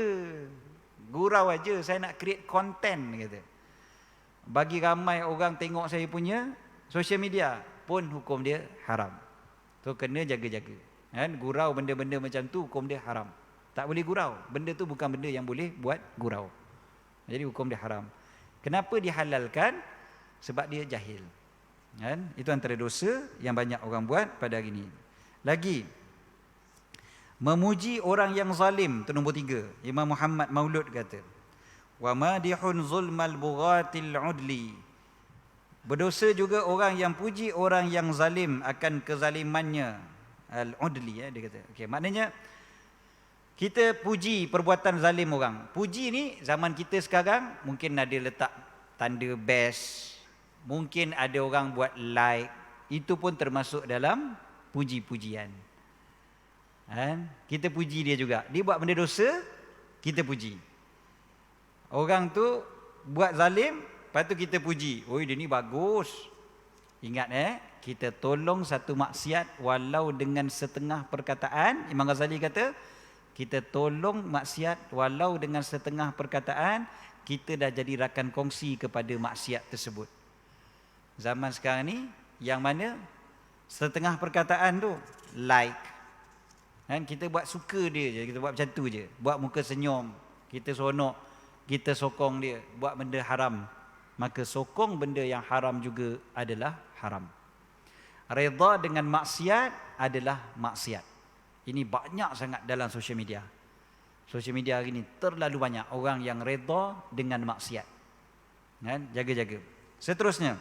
Gurau aja, saya nak create content, kata. Bagi ramai orang tengok saya punya social media pun hukum dia haram. So kena jaga-jaga. Kan? Gurau benda-benda macam tu hukum dia haram. Tak boleh gurau. Benda tu bukan benda yang boleh buat gurau. Jadi hukum dia haram. Kenapa dihalalkan? Sebab dia jahil. Kan? Itu antara dosa yang banyak orang buat pada hari ini. Lagi, memuji orang yang zalim, itu nombor 3. Imam Muhammad Maulud kata, wa madihun zulmal bughatil udli. Berdosa juga orang yang puji orang yang zalim akan kezalimannya. Al-udli, dia kata. Okey, maknanya kita puji perbuatan zalim orang. Puji ni zaman kita sekarang mungkin ada letak tanda best. Mungkin ada orang buat like. Itu pun termasuk dalam puji-pujian. Kita puji dia juga. Dia buat benda dosa, kita puji. Orang tu buat zalim, lepas tu kita puji. Oi, dia ni bagus. Ingat kita tolong satu maksiat walau dengan setengah perkataan. Imam Ghazali kata, kita tolong maksiat walau dengan setengah perkataan, kita dah jadi rakan kongsi kepada maksiat tersebut. Zaman sekarang ni, yang mana setengah perkataan tu like. Kan? Kita buat suka dia je, kita buat macam tu je. Buat muka senyum, kita seronok, kita sokong dia, buat benda haram. Maka sokong benda yang haram juga adalah haram. Redha dengan maksiat adalah maksiat. Ini banyak sangat dalam sosial media. Sosial media hari ini terlalu banyak orang yang redha dengan maksiat. Kan? Jaga-jaga. Seterusnya,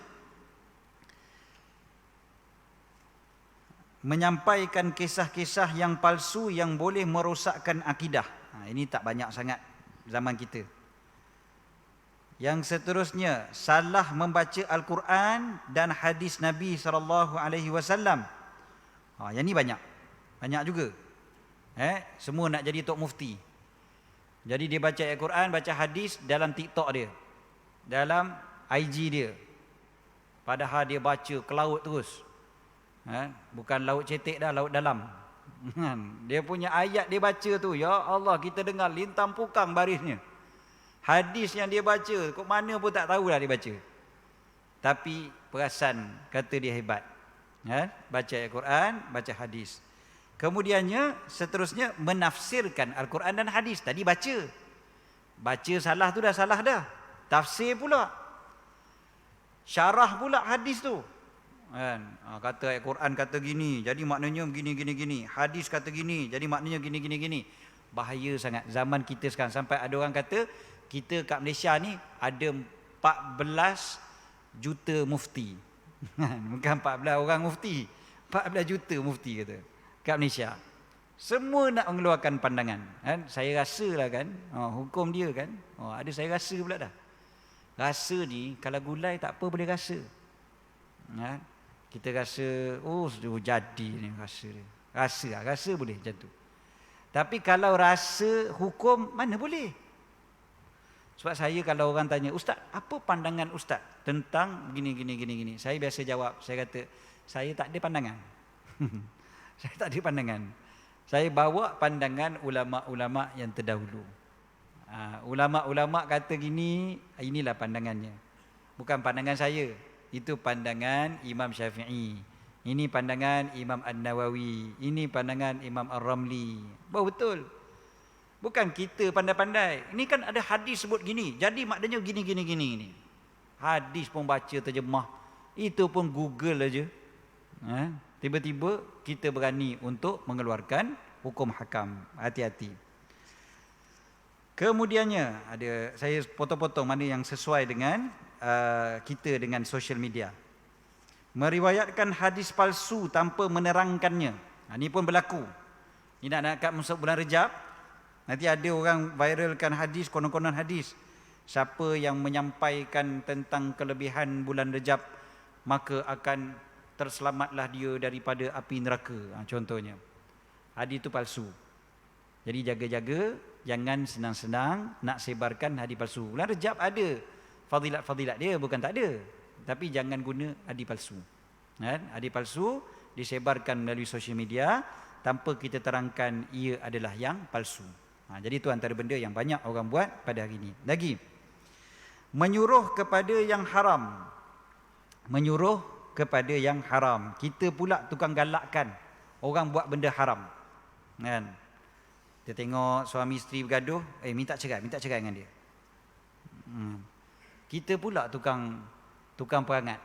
menyampaikan kisah-kisah yang palsu yang boleh merosakkan akidah. Ini tak banyak sangat zaman kita. Yang seterusnya, salah membaca Al-Quran dan hadis Nabi SAW. Yang ini banyak. Banyak juga. Semua nak jadi tok mufti. Jadi dia baca Al-Quran, baca hadis dalam TikTok dia, dalam IG dia. Padahal dia baca ke laut terus. Bukan laut cetek dah, laut dalam. Dia punya ayat dia baca tu, ya Allah, kita dengar lintang pukang barisnya. Hadis yang dia baca, kok mana pun tak tahulah dia baca. Tapi perasan kata dia hebat. Baca Al-Quran, baca hadis. Kemudiannya seterusnya menafsirkan Al-Quran dan hadis. Tadi baca. Baca salah tu dah salah dah. Tafsir pula. Syarah pula hadis tu. Kata Al-Quran kata gini, jadi maknanya gini. Hadis kata gini, jadi maknanya gini. Bahaya sangat zaman kita sekarang. Sampai ada orang kata, kita kat Malaysia ni ada 14 juta mufti. Bukan 14 orang mufti. 14 juta mufti kata. Kat Malaysia. Semua nak mengeluarkan pandangan. Saya rasa lah kan. Hukum dia kan. Ada saya rasa pula dah. Rasa ni, kalau gulai tak apa boleh rasa. Kita rasa, jadi ni rasa dia. Rasa boleh macam tu. Tapi kalau rasa hukum, mana boleh? Sebab saya kalau orang tanya, Ustaz, apa pandangan Ustaz tentang gini. Saya biasa jawab, saya kata, saya tak ada pandangan. Saya tak ada pandangan. Saya bawa pandangan ulama-ulama yang terdahulu. Ulama-ulama kata gini, inilah pandangannya. Bukan pandangan saya. Itu pandangan Imam Syafi'i. Ini pandangan Imam An-Nawawi. Ini pandangan Imam Ar-Ramli. Betul. Bukan kita pandai-pandai. Ini kan ada hadis sebut gini. Jadi maknanya gini. Hadis pun baca terjemah. Itu pun Google aja. Tiba-tiba kita berani untuk mengeluarkan hukum hakam. Hati-hati. Kemudiannya ada, saya potong-potong mana yang sesuai dengan kita dengan social media. Meriwayatkan hadis palsu tanpa menerangkannya. Ini pun berlaku. Ini nak kat masuk bulan Rejab. Nanti ada orang viralkan hadis, konon-konon hadis. Siapa yang menyampaikan tentang kelebihan bulan Rejab, maka akan terselamatlah dia daripada api neraka. Contohnya. Hadis itu palsu. Jadi jaga-jaga, jangan senang-senang nak sebarkan hadis palsu. Bulan Rejab ada fadilat-fadilat dia, bukan tak ada. Tapi jangan guna hadis palsu. Hadis palsu disebarkan melalui sosial media tanpa kita terangkan ia adalah yang palsu. Jadi itu antara benda yang banyak orang buat pada hari ini. Lagi, menyuruh kepada yang haram. Menyuruh kepada yang haram. Kita pula tukang galakkan orang buat benda haram. Kan? Kita tengok suami isteri bergaduh, minta cerai dengan dia. Kita pula tukang perangat.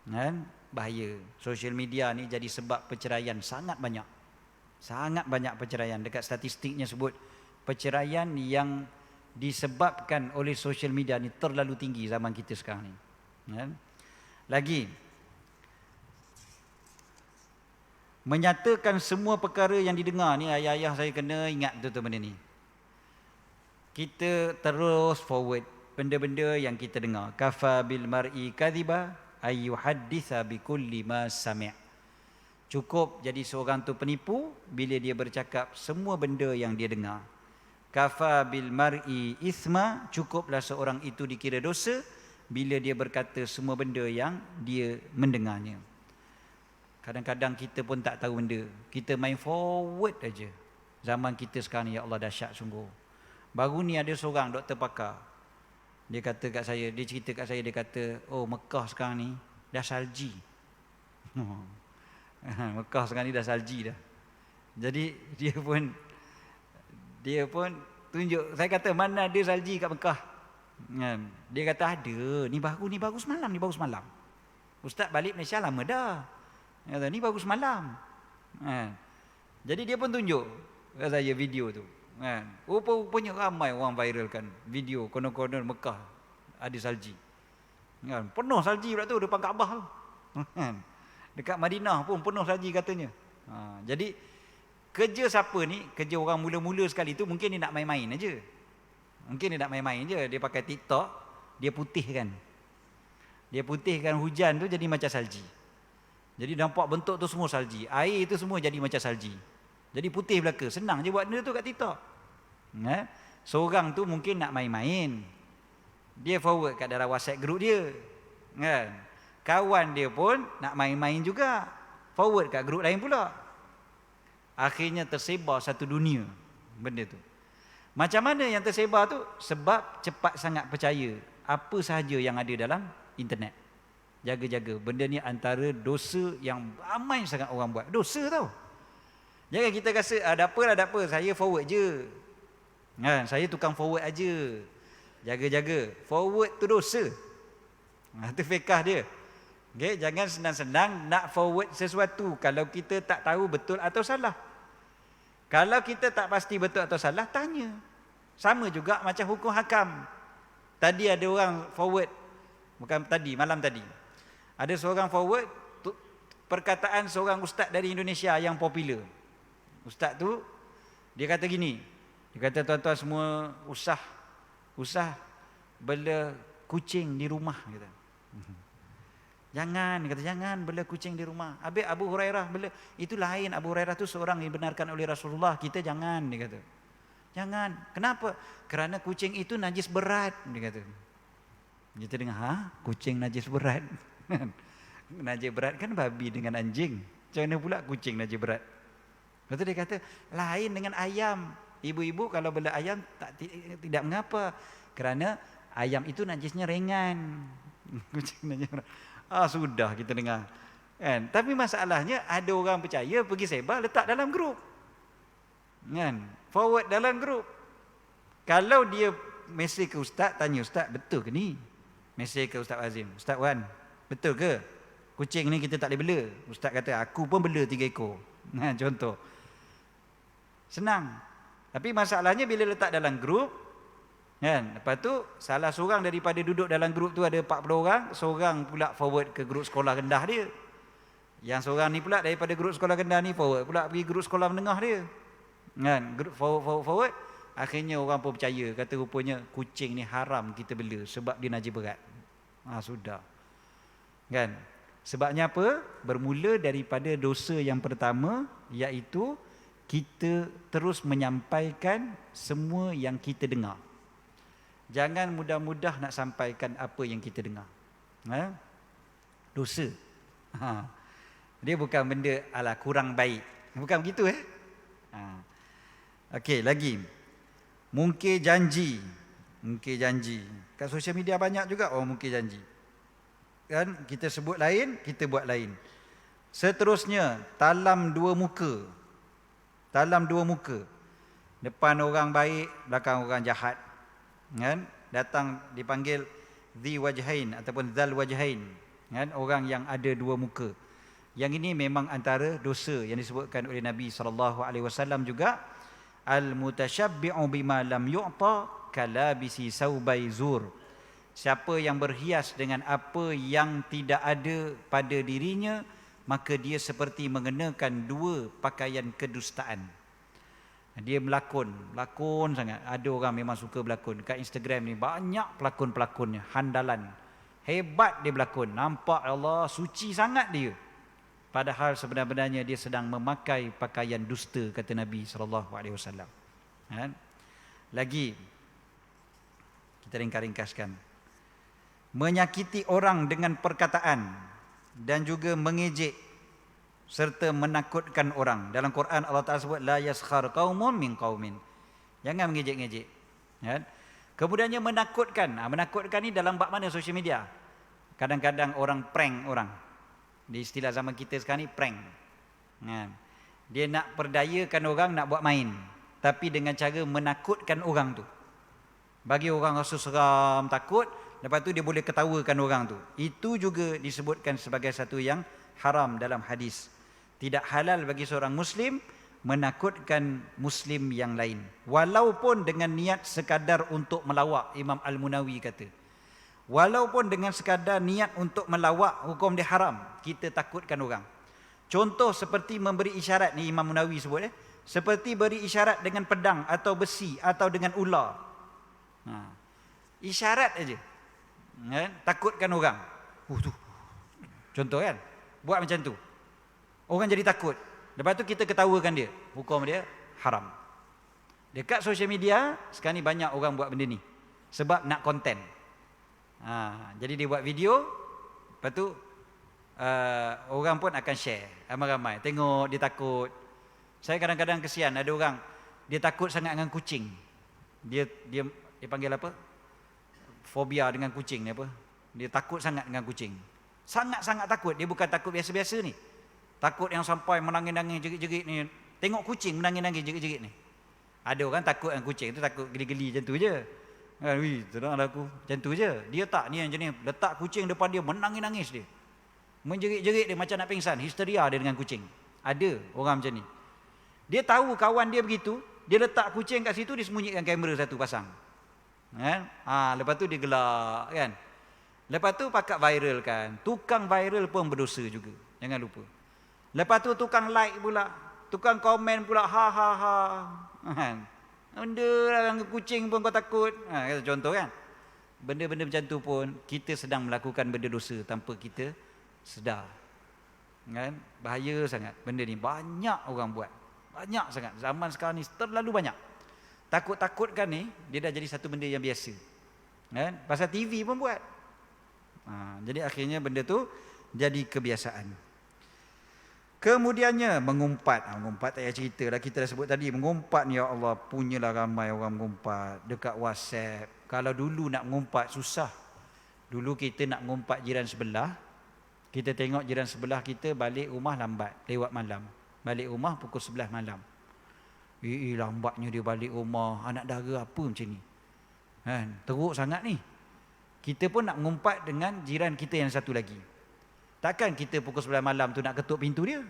Kan? Bahaya. Social media ni jadi sebab perceraian sangat banyak. Sangat banyak perceraian. Dekat statistiknya sebut perceraian yang disebabkan oleh social media ni terlalu tinggi zaman kita sekarang ni. Lagi, menyatakan semua perkara yang didengar ni, ayah-ayah saya kena ingat betul-betul benda ni. Kita terus forward benda-benda yang kita dengar. Kafa bil mar'i kadhiba ayyuhadditha bikulli ma sami'. Cukup jadi seorang tu penipu bila dia bercakap semua benda yang dia dengar. Kafa bil mar'i ithma, cukuplah seorang itu dikira dosa bila dia berkata semua benda yang dia mendengarnya. Kadang-kadang kita pun tak tahu benda. Kita main forward aja. Zaman kita sekarang ni, ya Allah, dahsyat sungguh. Baru ni ada seorang doktor pakar. Dia kata kat saya, dia cerita kat saya, dia kata, oh Mekah sekarang ni dah salji. Mekah sekarang ni dah salji dah. Jadi dia pun tunjuk. Saya kata, mana ada salji kat Mekah? Dia kata ada. Ni baru semalam. Ustaz balik Malaysia lama dah. Dia kata, ni baru semalam. Jadi dia pun tunjuk kat saya video tu. Rupanya ramai orang viralkan video konon-konon Mekah ada salji. Penuh salji pula tu depan Kaabah tu. Dekat Madinah pun penuh salji katanya. Jadi kerja siapa ni? Kerja orang mula-mula sekali tu mungkin dia nak main-main aja. Dia pakai TikTok, dia putihkan hujan tu jadi macam salji. Jadi nampak bentuk tu semua salji. Air tu semua jadi macam salji. Jadi putih belaka. Senang je buat benda tu kat TikTok. Seorang tu mungkin nak main-main. Dia forward kat dalam WhatsApp group dia. Kawan dia pun nak main-main juga. Forward kat group lain pula. Akhirnya tersebar satu dunia benda tu. Macam mana yang tersebar tu? Sebab cepat sangat percaya apa sahaja yang ada dalam internet. Jaga-jaga. Benda ni antara dosa yang ramai sangat orang buat. Dosa tau. Jangan kita rasa ada apa, saya forward je. Saya tukang forward aja. Jaga-jaga. Forward tu dosa. Itu fiqah dia. Okay? Jangan senang-senang nak forward sesuatu kalau kita tak tahu betul atau salah. Kalau kita tak pasti betul atau salah, tanya. Sama juga macam hukum hakam. Tadi ada orang forward, malam tadi. Ada seorang forward perkataan seorang ustaz dari Indonesia yang popular. Ustaz tu dia kata gini. Dia kata, tuan-tuan semua usah bela kucing di rumah, kata. Jangan bela kucing di rumah. Habis Abu Hurairah bela, itu lain. Abu Hurairah tu seorang yang dibenarkan oleh Rasulullah, kita jangan, dia kata. Jangan. Kenapa? Kerana kucing itu najis berat, dia kata. Kita dengar, kucing najis berat. Najis berat kan babi dengan anjing. Macam mana pula kucing najis berat? Lepas tu dia kata, lain dengan ayam. Ibu-ibu kalau bela ayam tidak mengapa. Kerana ayam itu najisnya ringan. Kucing najis berat. Sudah kita dengar. Kan? Tapi masalahnya ada orang percaya pergi sebar letak dalam grup. Kan? Forward dalam grup. Kalau dia mesej ke ustaz, tanya ustaz, betul ke ni? Mesej ke Ustaz Azim, Ustaz Wan, betul ke kucing ni kita tak boleh bela? Ustaz kata, aku pun bela 3 ekor. Nah, contoh. Senang. Tapi masalahnya bila letak dalam grup, kan? Lepas tu salah seorang daripada duduk dalam grup tu ada 40 orang, seorang pula forward ke grup sekolah rendah dia. Yang seorang ni pula daripada grup sekolah rendah ni forward pula pergi grup sekolah menengah dia. Kan? Grup forward. Akhirnya orang pun percaya, kata rupanya kucing ni haram kita bela sebab dia najis berat. Sudah. Kan? Sebabnya apa? Bermula daripada dosa yang pertama, iaitu kita terus menyampaikan semua yang kita dengar. Jangan mudah-mudah nak sampaikan apa yang kita dengar. Dosa. Dia bukan benda ala kurang baik. Bukan begitu Okey, lagi. Mungkir janji. Mungkir janji. Kat sosial media banyak juga orang mungkir janji. Kan? Kita sebut lain, kita buat lain. Seterusnya, talam 2 muka. Talam 2 muka. Depan orang baik, belakang orang jahat. Kan? Datang dipanggil dhi wajhain ataupun dzal wajhain. Kan? Orang yang ada 2 muka. Yang ini memang antara dosa yang disebutkan oleh Nabi SAW juga. Al-mutasyabbi'u bima lam yu'ta kalabisi saubai zur. Siapa yang berhias dengan apa yang tidak ada pada dirinya, maka dia seperti mengenakan 2 pakaian kedustaan. Dia melakon sangat. Ada orang memang suka berlakon. Dekat Instagram ni banyak pelakon-pelakonnya, handalan. Hebat dia berlakon. Nampak Allah suci sangat dia. Padahal sebenarnya dia sedang memakai pakaian dusta, kata Nabi SAW. Lagi, kita ringkas-ringkaskan. Menyakiti orang dengan perkataan dan juga mengejek serta menakutkan orang. Dalam Quran Allah Ta'ala sebut, la yaskhar qaumun min qaumin. Jangan mengejek-ngejek. Kemudiannya menakutkan. Menakutkan ni dalam bab mana sosial media? Kadang-kadang orang prank orang. Di istilah zaman kita sekarang ni prank. Dia nak perdayakan orang, nak buat main. Tapi dengan cara menakutkan orang tu. Bagi orang rasa seram, takut. Lepas tu dia boleh ketawakan orang tu. Itu juga disebutkan sebagai satu yang haram dalam hadis. Tidak halal bagi seorang Muslim menakutkan Muslim yang lain. Walaupun dengan niat sekadar untuk melawak. Imam Al-Munawi kata. Walaupun dengan sekadar niat untuk melawak, hukum dia haram. Kita takutkan orang. Contoh seperti memberi isyarat, ni Imam Munawi sebut seperti beri isyarat dengan pedang atau besi atau dengan ular. Isyarat aja. Takutkan orang. Tu. Contoh kan? Buat macam tu. Orang jadi takut. Lepas tu kita ketawakan dia. Hukum dia haram. Dekat sosial media, sekarang ni banyak orang buat benda ni. Sebab nak konten. Jadi dia buat video, lepas tu orang pun akan share ramai-ramai. Tengok dia takut. Saya kadang-kadang kesian ada orang dia takut sangat dengan kucing. Dia panggil apa? Fobia dengan kucing ni apa? Dia takut sangat dengan kucing. Sangat-sangat takut. Dia bukan takut biasa-biasa ni. Takut yang sampai menangis-nangis jerit-jerit ni. Tengok kucing menangis-nangis jerit-jerit ni. Ada orang takut dengan kucing tu, takut geli-geli macam tu je. Tenanglah aku. Macam tu je. Dia tak ni yang jenis letak kucing depan dia, menangis-nangis dia. Menjerit-jerit dia macam nak pingsan. Histeria dia dengan kucing. Ada orang macam ni. Dia tahu kawan dia begitu, dia letak kucing kat situ, dia sembunyikan kamera satu pasang. Lepas tu dia gelak kan. Lepas tu pakat viral kan. Tukang viral pun berdosa juga. Jangan lupa. Lepas tu tukang like pula, tukang komen pula, benda lah dengan kucing pun kau takut. Contoh kan. Benda-benda macam tu pun kita sedang melakukan benda dosa tanpa kita sedar. Kan? Bahaya sangat benda ni. Banyak orang buat. Banyak sangat. Zaman sekarang ni terlalu banyak. takut-takutkan ni, dia dah jadi satu benda yang biasa. Kan? Pasal TV pun buat. Jadi akhirnya benda tu jadi kebiasaan. Kemudiannya mengumpat. Mengumpat tak payah cerita dah, kita dah sebut tadi. Mengumpat ni, ya Allah, punyalah ramai orang mengumpat dekat WhatsApp. Kalau dulu nak mengumpat susah. Dulu kita nak mengumpat jiran sebelah, kita tengok jiran sebelah kita balik rumah lambat, lewat malam. Balik rumah pukul 11 malam. Lambatnya dia balik rumah, anak dara apa macam ni. Kan? Teruk sangat ni. Kita pun nak mengumpat dengan jiran kita yang satu lagi. Takkan kita pukul 11 malam tu nak ketuk pintu dia.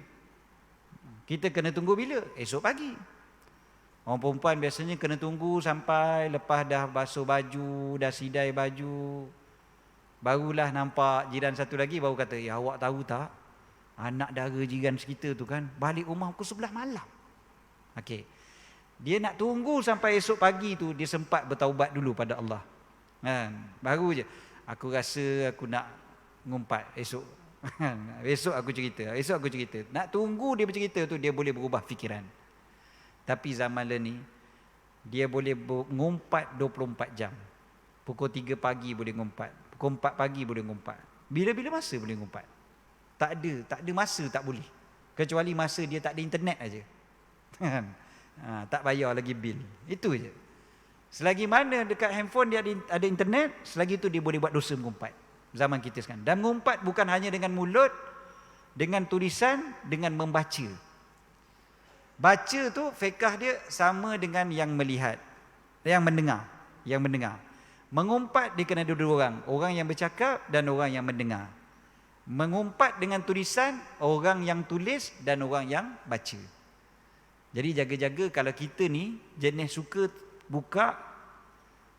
Kita kena tunggu bila? Esok pagi. Orang perempuan biasanya kena tunggu sampai lepas dah basuh baju, dah sidai baju, barulah nampak jiran satu lagi, baru kata, ya awak tahu tak, anak dara jiran kita tu kan balik rumah pukul 11 malam. Okey. Dia nak tunggu sampai esok pagi tu dia sempat bertaubat dulu pada Allah. Baru je, aku rasa aku nak ngumpat esok. Esok aku cerita. Nak tunggu dia bercerita tu, dia boleh berubah fikiran. Tapi zaman ni, dia boleh ngumpat 24 jam. Pukul 3 pagi boleh ngumpat, pukul 4 pagi boleh ngumpat. Bila-bila masa boleh ngumpat. Tak ada masa tak boleh. Kecuali masa dia tak ada internet aja. Tak bayar lagi bil. Itu je. Selagi mana dekat handphone dia ada internet, selagi tu dia boleh buat dosa mengumpat. Zaman kita sekarang. Dan mengumpat bukan hanya dengan mulut, dengan tulisan, dengan membaca. Baca tu fiqh dia sama dengan yang melihat, yang mendengar. Mengumpat dia kena ada dua orang, orang yang bercakap dan orang yang mendengar. Mengumpat dengan tulisan, orang yang tulis dan orang yang baca. Jadi jaga-jaga kalau kita ni jenis suka buka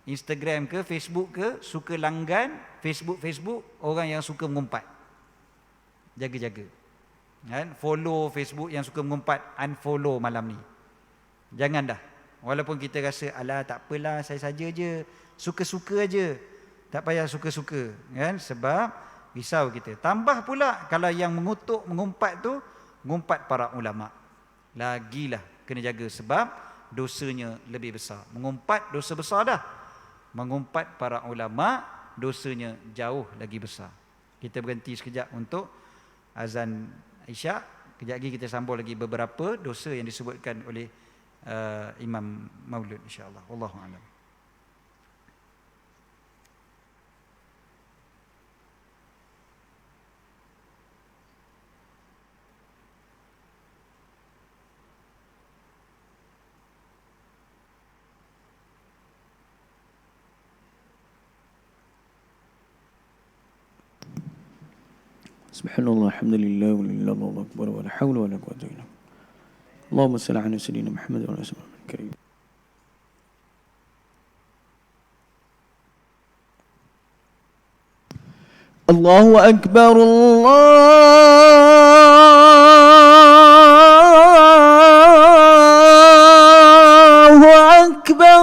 Instagram ke Facebook ke, suka langgan Facebook orang yang suka mengumpat. Jaga-jaga. Kan? Follow Facebook yang suka mengumpat, unfollow malam ni. Jangan dah. Walaupun kita rasa alah tak apalah, saya saja je, suka-suka aja. Tak payah suka-suka, kan? Sebab risau kita. Tambah pula kalau yang mengutuk mengumpat tu mengumpat para ulama. Lagilah kena jaga sebab dosanya lebih besar. Mengumpat dosa besar dah. Mengumpat para ulama dosanya jauh lagi besar. Kita berhenti sekejap untuk azan Isyak. Kejap lagi kita sambung lagi beberapa dosa yang disebutkan oleh Imam Maulud, insya-Allah. Wallahu a'lam. Subhanallah, alhamdulillah, walillah, Allahu akbar, wala hawla wala quwwata illa billah. Allahumma salli ala sayyidina Muhammad wa ala alihi wa karim. Allahu akbar, Allahu akbar.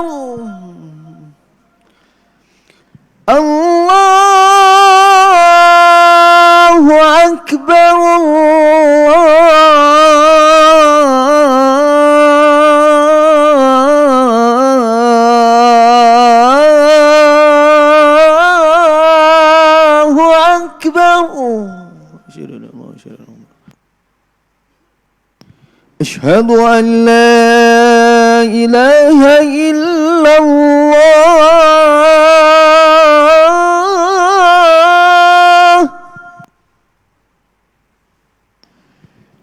أشهد أن لا إله إلا الله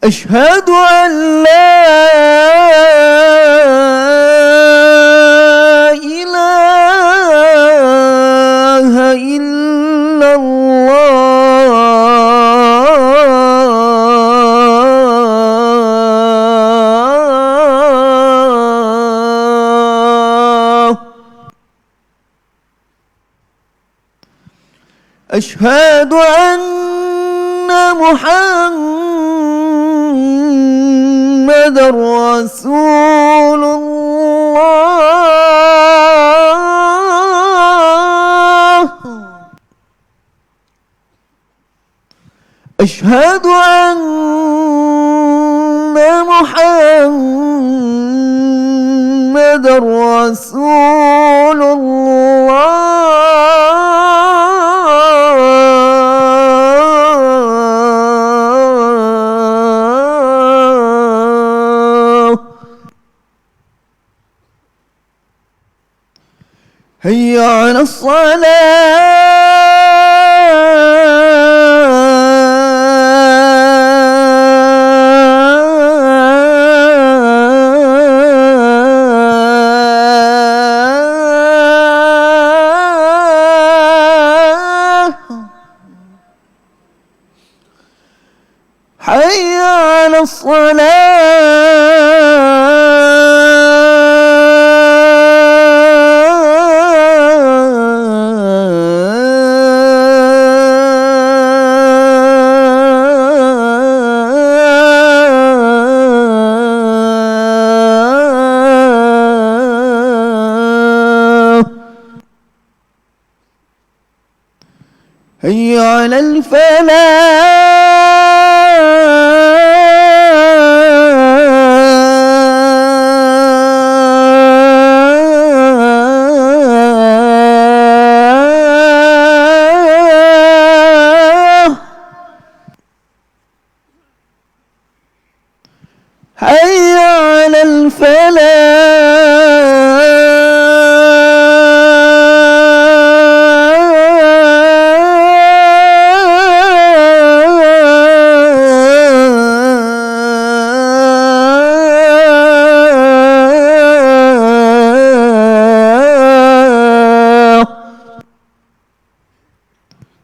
أشهد أن لا إله إلا أشهد أن محمد رسول الله أشهد أن محمد محمد رسول الله. هيا على الصلاة حي على الصلاة هيا على الفلاح هيا على الفلاح.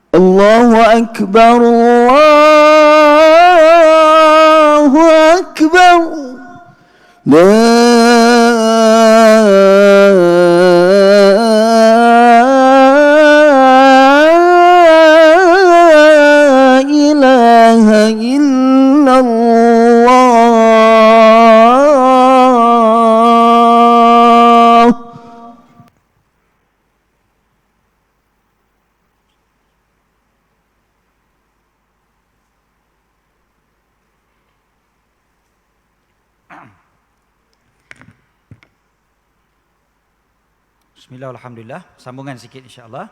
الله أكبر الله أكبر لا إله إلا الله. Bismillah, alhamdulillah. Sambungan sikit insya-Allah.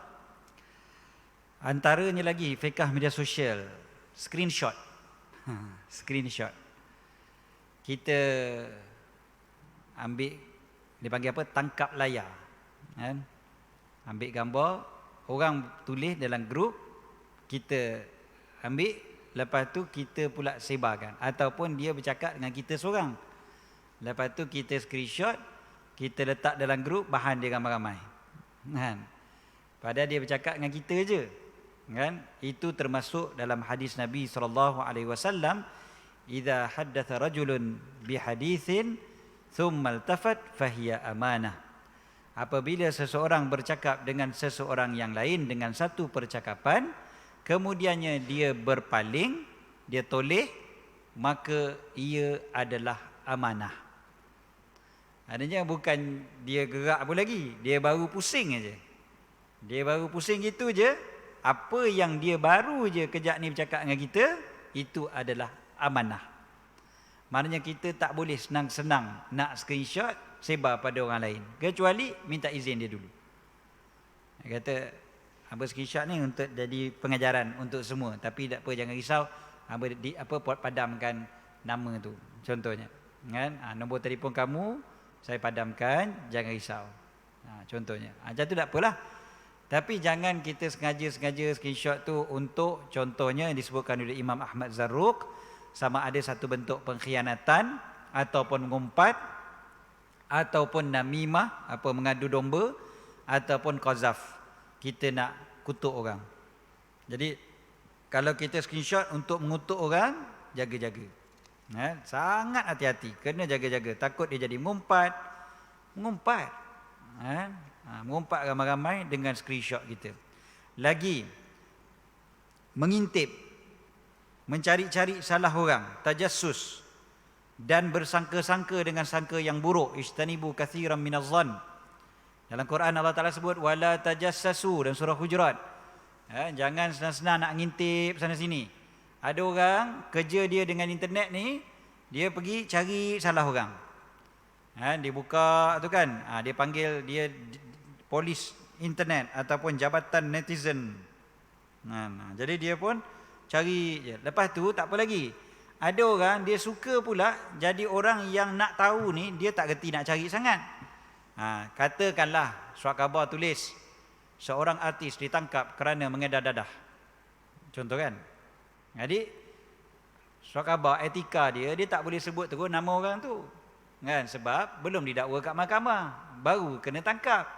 Antaranya lagi fiqh media sosial, screenshot. Screenshot. Kita ambil, dipanggil apa? Tangkap layar. Kan? Ambil gambar, orang tulis dalam grup, kita ambil, lepas tu kita pula sebarkan. Ataupun dia bercakap dengan kita seorang. Lepas tu kita screenshot, kita letak dalam grup, bahan dia ramai-ramai. Kan? Padahal dia bercakap dengan kita je. Kan? Itu termasuk dalam hadis Nabi SAW, "Idza haddatha rajulun bihadithin thumma altafat fahiya amanah." Apabila seseorang bercakap dengan seseorang yang lain dengan satu percakapan, kemudiannya dia berpaling, dia toleh, maka ia adalah amanah. Adanya bukan dia gerak apa lagi, dia baru pusing aja. Dia baru pusing gitu je, apa yang dia baru je kejap ni bercakap dengan kita, itu adalah amanah. Maknanya kita tak boleh senang-senang nak screenshot sebar pada orang lain, kecuali minta izin dia dulu. Dia kata, apa screenshot ni untuk jadi pengajaran untuk semua, tapi tak apa, jangan risau, padamkan nama tu contohnya. Kan? Nombor telefon kamu saya padamkan, jangan risau. Contohnya. Macam tu tak apalah. Tapi jangan kita sengaja-sengaja screenshot tu untuk, contohnya yang disebutkan oleh Imam Ahmad Zarruq, sama ada satu bentuk pengkhianatan, ataupun mengumpat, ataupun namimah, apa mengadu domba, ataupun qazaf. Kita nak kutuk orang. Jadi kalau kita screenshot untuk mengutuk orang, jaga-jaga. Sangat hati-hati, kena jaga-jaga, takut dia jadi mengumpat, mengumpat ramai-ramai dengan screenshot kita. Lagi, mengintip, mencari-cari salah orang, tajassus, dan bersangka-sangka dengan sangka yang buruk. Ijtanibu katsiran minadh-dhann. Dalam Quran Allah Ta'ala sebut wala tajassasu, dalam surah Hujurat. Jangan senang-senang nak ngintip sana sini. Ada orang kerja dia dengan internet ni, dia pergi cari salah orang. Dia buka tu kan, dia panggil dia polis internet ataupun jabatan netizen. Jadi dia pun cari je. Lepas tu tak apa lagi, ada orang dia suka pula jadi orang yang nak tahu ni, dia tak reti nak cari sangat. Katakanlah surat khabar tulis seorang artis ditangkap kerana mengedar dadah, contoh kan. Jadi surat khabar etika dia tak boleh sebut terus nama orang tu kan, sebab belum didakwa kat mahkamah, baru kena tangkap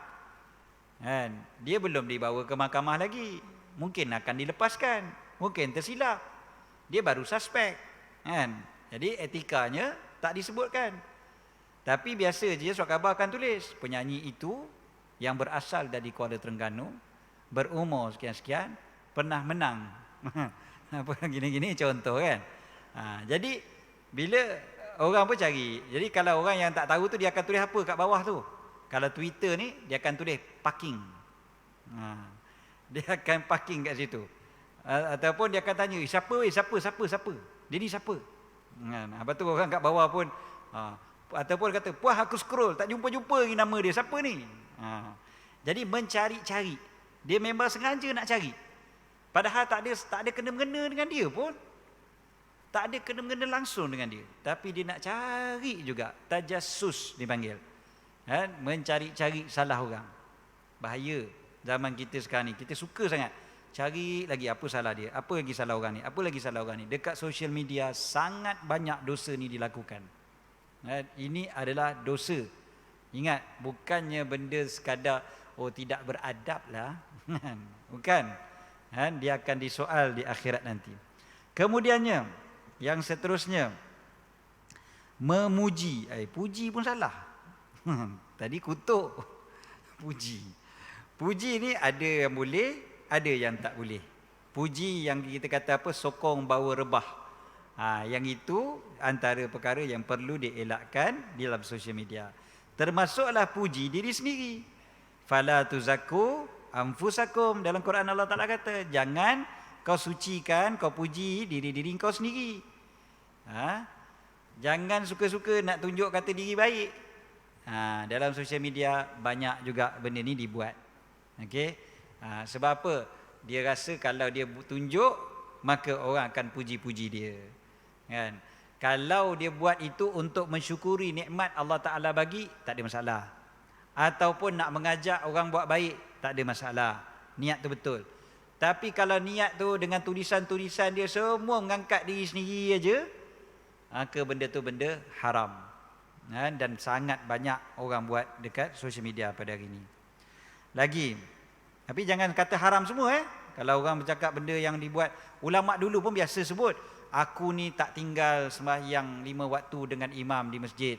kan. Dia belum dibawa ke mahkamah lagi, mungkin akan dilepaskan, mungkin tersilap, dia baru suspek kan. Jadi etikanya tak disebutkan. Tapi biasa je surat khabar akan tulis penyanyi itu yang berasal dari Kuala Terengganu, berumur sekian-sekian, pernah menang apa gini-gini contoh kan. Jadi bila orang pun cari, jadi kalau orang yang tak tahu tu, dia akan tulis apa kat bawah tu. Kalau Twitter ni dia akan tulis parking, dia akan parking kat situ. Ataupun dia akan tanya, siapa dia ni siapa. Lepas tu orang kat bawah pun ataupun kata, puas aku scroll tak jumpa-jumpa lagi nama dia, siapa ni. Jadi mencari-cari, dia memang sengaja nak cari, padahal tak ada kena-mengena dengan dia pun, tak ada kena-mengena langsung dengan dia, tapi dia nak cari juga. Tajassus dipanggil, mencari-cari salah orang. Bahaya zaman kita sekarang ni, kita suka sangat cari lagi apa salah dia, apa lagi salah orang ni, apa lagi salah orang ni. Dekat social media sangat banyak dosa ni dilakukan. Ini adalah dosa. Ingat, bukannya benda sekadar tidak beradab lah bukan. Dia akan disoal di akhirat nanti. Kemudiannya yang seterusnya, memuji. Puji pun salah. Tadi kutuk, puji ni ada yang boleh, ada yang tak boleh. Puji yang kita kata apa, sokong bawa rebah, yang itu antara perkara yang perlu dielakkan di dalam sosial media. Termasuklah puji diri sendiri. Fala tuzakku anfusakum, dalam Quran Allah Ta'ala kata, jangan kau sucikan, kau puji diri-diri kau sendiri. Jangan suka-suka nak tunjuk kata diri baik. Dalam sosial media banyak juga benda ni dibuat. Okey. Sebab apa? Dia rasa kalau dia tunjuk, maka orang akan puji-puji dia. Kan? Kalau dia buat itu untuk mensyukuri nikmat Allah Ta'ala bagi, tak ada masalah. Ataupun nak mengajak orang buat baik, tak ada masalah. Niat tu betul. Tapi kalau niat tu dengan tulisan-tulisan dia semua mengangkat diri sendiri aja, maka benda tu benda haram. Dan sangat banyak orang buat dekat sosial media pada hari ini. Lagi, tapi jangan kata haram semua. Kalau orang bercakap benda yang dibuat, ulama dulu pun biasa sebut, aku ni tak tinggal sembahyang 5 waktu dengan imam di masjid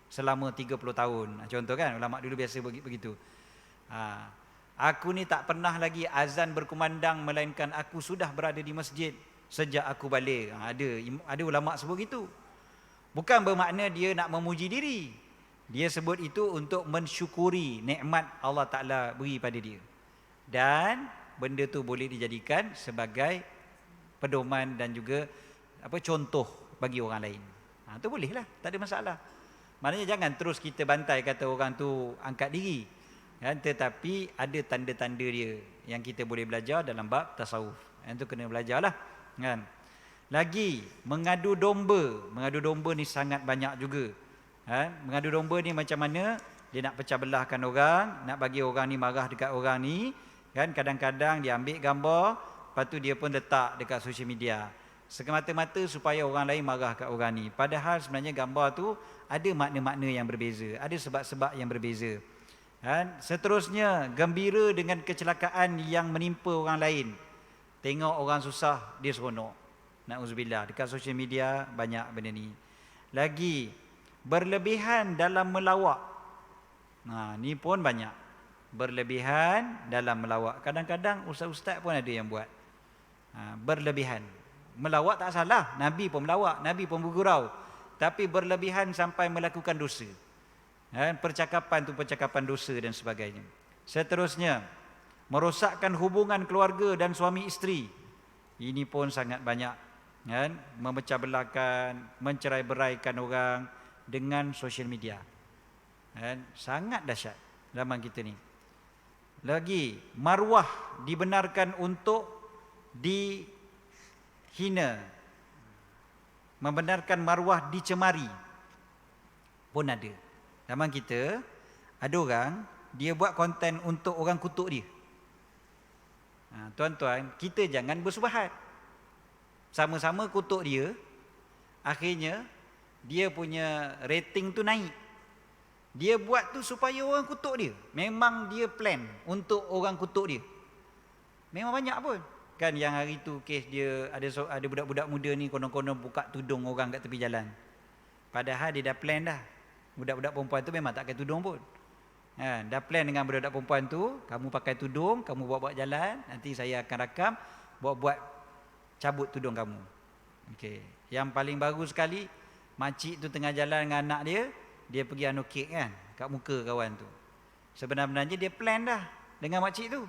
selama 30 tahun. Contoh kan, ulama dulu biasa begitu. Aku ni tak pernah lagi azan berkumandang melainkan aku sudah berada di masjid sejak aku balik. Ada ulama sebut gitu. Bukan bermakna dia nak memuji diri. Dia sebut itu untuk mensyukuri nikmat Allah Ta'ala beri pada dia. Dan benda tu boleh dijadikan sebagai pedoman dan juga contoh bagi orang lain. Tu boleh lah, tak ada masalah. Maknanya jangan terus kita bantai kata orang tu angkat diri. Tetapi ada tanda-tanda dia yang kita boleh belajar dalam bab tasawuf. Yang tu kena belajarlah. Kan? Lagi, mengadu domba. Mengadu domba ni sangat banyak juga. Mengadu domba ni macam mana? Dia nak pecah belahkan orang, nak bagi orang ni marah dekat orang ni. Kan? Kadang-kadang dia ambil gambar, lepas tu dia pun letak dekat social media. Semata-mata supaya orang lain marah kat orang ni. Padahal sebenarnya gambar tu ada makna-makna yang berbeza, ada sebab-sebab yang berbeza. Seterusnya, gembira dengan kecelakaan yang menimpa orang lain. Tengok orang susah, dia seronok. Na'udzubillah, dekat sosial media banyak benda ni. Lagi, berlebihan dalam melawak. Ni pun banyak. Berlebihan dalam melawak. Kadang-kadang ustaz-ustaz pun ada yang buat. Berlebihan. Melawak tak salah, Nabi pun melawak, Nabi pun bergurau. Tapi berlebihan sampai melakukan dosa. Percakapan tu percakapan dosa dan sebagainya. Seterusnya, merosakkan hubungan keluarga dan suami isteri. Ini pun sangat banyak. Memecah belahkan, mencerai beraikan orang dengan sosial media. Sangat dahsyat zaman kita ni. Lagi, maruah dibenarkan untuk dihina, membenarkan maruah dicemari pun ada. Zaman kita ada orang dia buat konten untuk orang kutuk dia. Tuan-tuan, kita jangan bersubahat. Sama-sama kutuk dia, akhirnya dia punya rating tu naik. Dia buat tu supaya orang kutuk dia. Memang dia plan untuk orang kutuk dia. Memang banyak pun. Kan yang hari tu kes dia ada budak-budak muda ni konon-konon buka tudung orang kat tepi jalan. Padahal dia dah plan dah. Budak-budak perempuan tu memang tak pakai tudung pun. Dah plan dengan budak-budak perempuan tu, kamu pakai tudung, kamu buat-buat jalan, nanti saya akan rakam, buat-buat cabut tudung kamu. Okey. Yang paling baru sekali, makcik tu tengah jalan dengan anak dia pergi anu kek kan, kat muka kawan tu. Sebenarnya dia plan dah dengan makcik tu.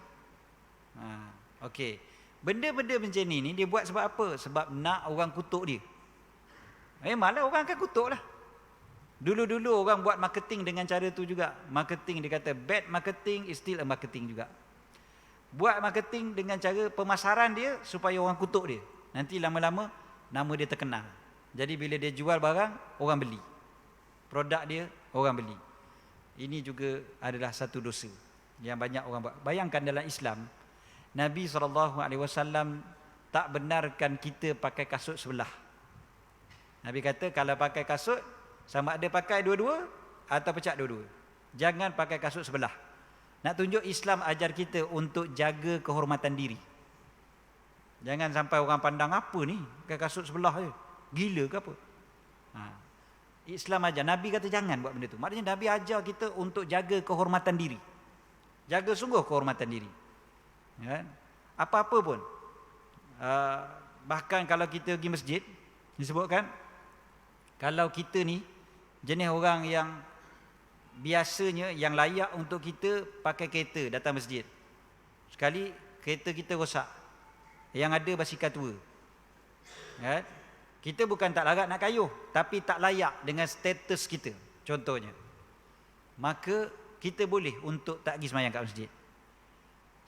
Okey. Benda-benda macam ni dia buat sebab apa? Sebab nak orang kutuk dia. Memanglah orang akan kutuk lah. Dulu-dulu orang buat marketing dengan cara tu juga. Marketing dia kata bad marketing is still a marketing juga. Buat marketing dengan cara pemasaran dia supaya orang kutuk dia. Nanti lama-lama nama dia terkenal. Jadi bila dia jual barang, orang beli. Produk dia, orang beli. Ini juga adalah satu dosa yang banyak orang buat. Bayangkan dalam Islam, Nabi SAW tak benarkan kita pakai kasut sebelah. Nabi kata kalau pakai kasut, sama ada pakai dua-dua atau pecah dua-dua. Jangan pakai kasut sebelah. Nak tunjuk Islam ajar kita untuk jaga kehormatan diri. Jangan sampai orang pandang apa ni, pakai kasut sebelah je. Gila ke apa? Islam ajar. Nabi kata jangan buat benda tu. Maknanya Nabi ajar kita untuk jaga kehormatan diri. Jaga sungguh kehormatan diri. Ya? Apa-apa pun. Bahkan kalau kita pergi masjid, disebutkan kalau kita ni jenis orang yang biasanya yang layak untuk kita pakai kereta datang masjid. Sekali kereta kita rosak, yang ada basikal tua. Ya? Kita bukan tak larat nak kayuh, tapi tak layak dengan status kita, contohnya. Maka kita boleh untuk tak pergi sembahyang kat masjid.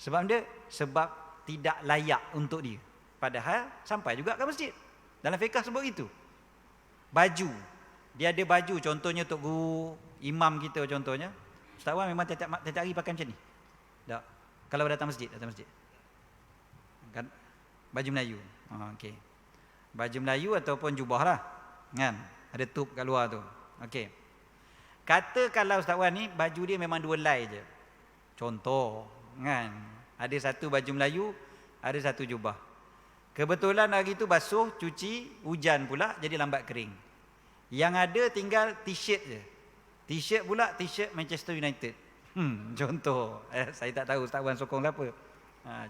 Sebab dia? Sebab tidak layak untuk dia. Padahal sampai juga ke masjid. Dalam fiqh sebut itu. Baju. Dia ada baju, contohnya Tok Guru, imam kita contohnya. Ustaz Wan memang tiap hari pakai macam ni. Tak. Kalau datang masjid. Kan? Baju Melayu. Okey. Baju Melayu ataupun jubah lah. Kan? Ada tup kat luar tu. Okey. Kata kalau Ustaz Wan ni baju dia memang dua helai je. Contoh, kan? Ada satu baju Melayu, ada satu jubah. Kebetulan hari tu basuh, cuci, hujan pula jadi lambat kering. Yang ada tinggal t-shirt je. T-shirt pula t-shirt Manchester United. Contoh. Saya tak tahu Ustaz Wan sokong apa.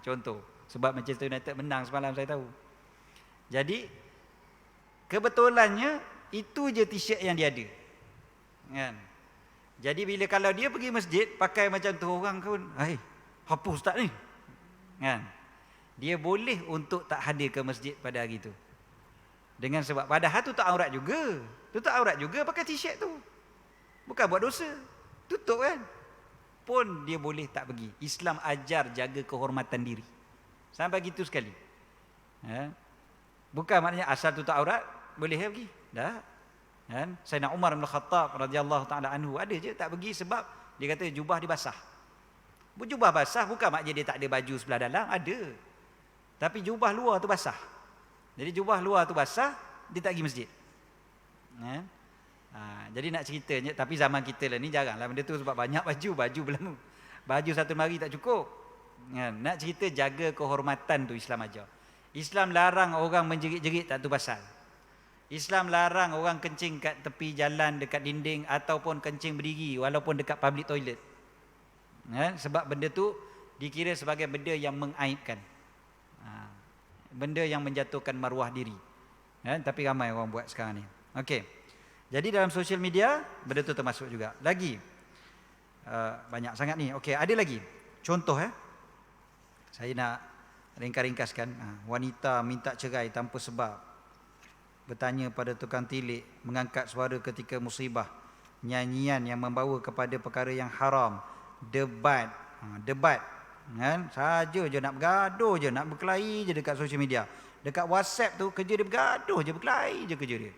Contoh. Sebab Manchester United menang semalam saya tahu. Jadi kebetulannya itu je t-shirt yang dia ada. Kan? Jadi bila kalau dia pergi masjid pakai macam tu, orang pun, apa ustaz ni? Kan? Dia boleh untuk tak hadir ke masjid pada hari tu. Dengan sebab padahal tu tak aurat juga. Tu tak aurat juga pakai t-shirt tu. Bukan buat dosa. Tutup kan? Pun dia boleh tak pergi. Islam ajar jaga kehormatan diri. Sampai gitu sekali. Bukan maknanya asal tu tak aurat boleh pergi. Dah. Kan? Sayyidina Umar bin Khattab radhiyallahu taala anhu ada je tak pergi sebab dia kata jubah dia basah. Jubah basah bukan maknanya dia tak ada baju sebelah dalam, ada. Tapi jubah luar tu basah. Jadi jubah luar tu basah, dia tak pergi masjid. Jadi nak ceritanya, tapi zaman kita lah ni jaranglah benda tu sebab banyak baju belum. Baju satu mari tak cukup. Nak cerita jaga kehormatan tu Islam ajar. Islam larang orang menjerit-jerit tak tu pasal. Islam larang orang kencing kat tepi jalan, dekat dinding ataupun kencing berdiri walaupun dekat public toilet. Sebab benda tu dikira sebagai benda yang mengaibkan. Benda yang menjatuhkan maruah diri. Tapi ramai orang buat sekarang ni. Okey. Jadi dalam social media benda tu termasuk juga. Lagi banyak sangat ni. Okey, ada lagi. Contoh saya nak ringkas-ringkaskan. Wanita minta cerai tanpa sebab. Bertanya pada tukang tilik, mengangkat suara ketika musibah. nyanyian yang membawa kepada perkara yang haram, debat, debat kan, saja je nak bergaduh je, nak berkelahi je dekat social media. Dekat WhatsApp tu kerja dia bergaduh je, berkelahi je kerja dia.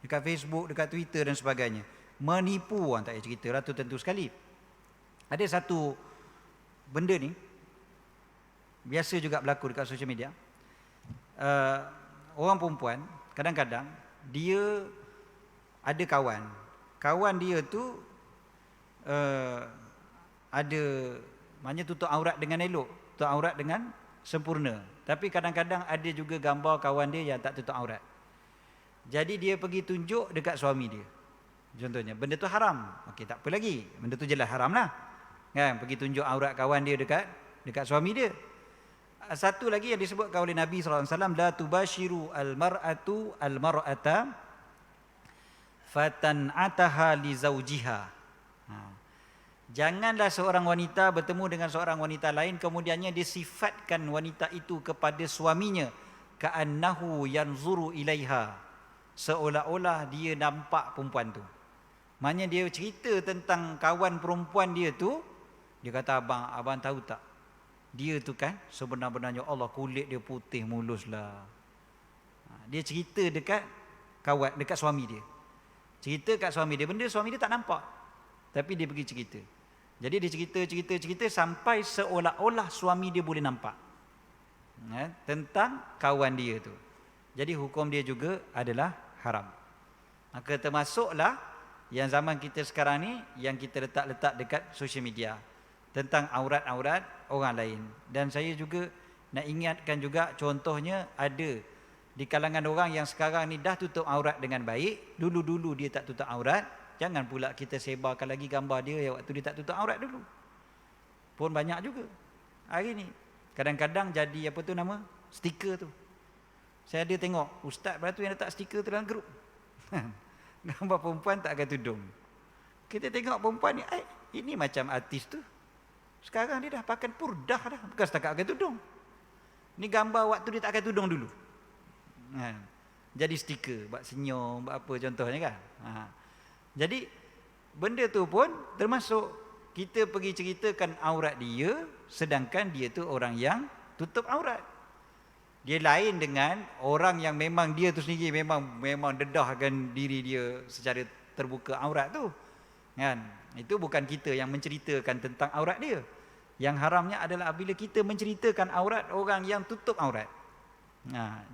Dekat Facebook, dekat Twitter dan sebagainya. Menipu, orang tak payah cerita lah, tu tentu sekali. Ada satu benda ni biasa juga berlaku dekat social media. Orang perempuan kadang-kadang dia ada kawan dia tu ada, maknanya tutup aurat dengan elok, tutup aurat dengan sempurna. Tapi kadang-kadang ada juga gambar kawan dia yang tak tutup aurat. Jadi dia pergi tunjuk dekat suami dia. Contohnya, benda tu haram. Okey, tak apa lagi. Benda tu jelas haram lah. Kan, pergi tunjuk aurat kawan dia dekat suami dia. Satu lagi yang disebutkan oleh Nabi SAW, la tubashiru al-mar'atu al-mar'ata fatan'ataha li zawjiha. Janganlah seorang wanita bertemu dengan seorang wanita lain kemudiannya disifatkan wanita itu kepada suaminya ka'annahu yanzuru ilaiha, seolah-olah dia nampak perempuan tu. Maknanya dia cerita tentang kawan perempuan dia tu, dia kata, abang tahu tak, dia tu kan sebenar-benarnya Allah kulit dia putih mulus lah. Dia cerita dekat suami dia. Cerita kat suami dia, benda suami dia tak nampak, tapi dia pergi cerita. Jadi dia cerita sampai seolah-olah suami dia boleh nampak tentang kawan dia tu. Jadi hukum dia juga adalah haram. Maka termasuklah yang zaman kita sekarang ni yang kita letak dekat social media tentang aurat-aurat orang lain. Dan saya juga nak ingatkan juga, contohnya ada di kalangan orang yang sekarang ni dah tutup aurat dengan baik, dulu-dulu dia tak tutup aurat. Jangan pula kita sebarkan lagi gambar dia yang waktu dia tak tutup aurat dulu. Pun banyak juga hari ni. Kadang-kadang jadi apa tu nama, stiker tu. Saya ada tengok ustaz beratu yang letak stiker tu dalam grup. Gambar perempuan tak pakai tudung. Kita tengok perempuan ni, ini macam artis tu. Sekarang dia dah pakai purdah dah, bukan setakat pakai tudung. Ni gambar waktu dia tak pakai tudung dulu. Jadi stiker, buat senyum, buat apa contohnya kan. Jadi benda tu pun termasuk kita pergi ceritakan aurat dia, sedangkan dia tu orang yang tutup aurat. Dia lain dengan orang yang memang dia tu sendiri memang dedahkan diri dia secara terbuka aurat tu. Kan? Itu bukan kita yang menceritakan tentang aurat dia. Yang haramnya adalah apabila kita menceritakan aurat orang yang tutup aurat.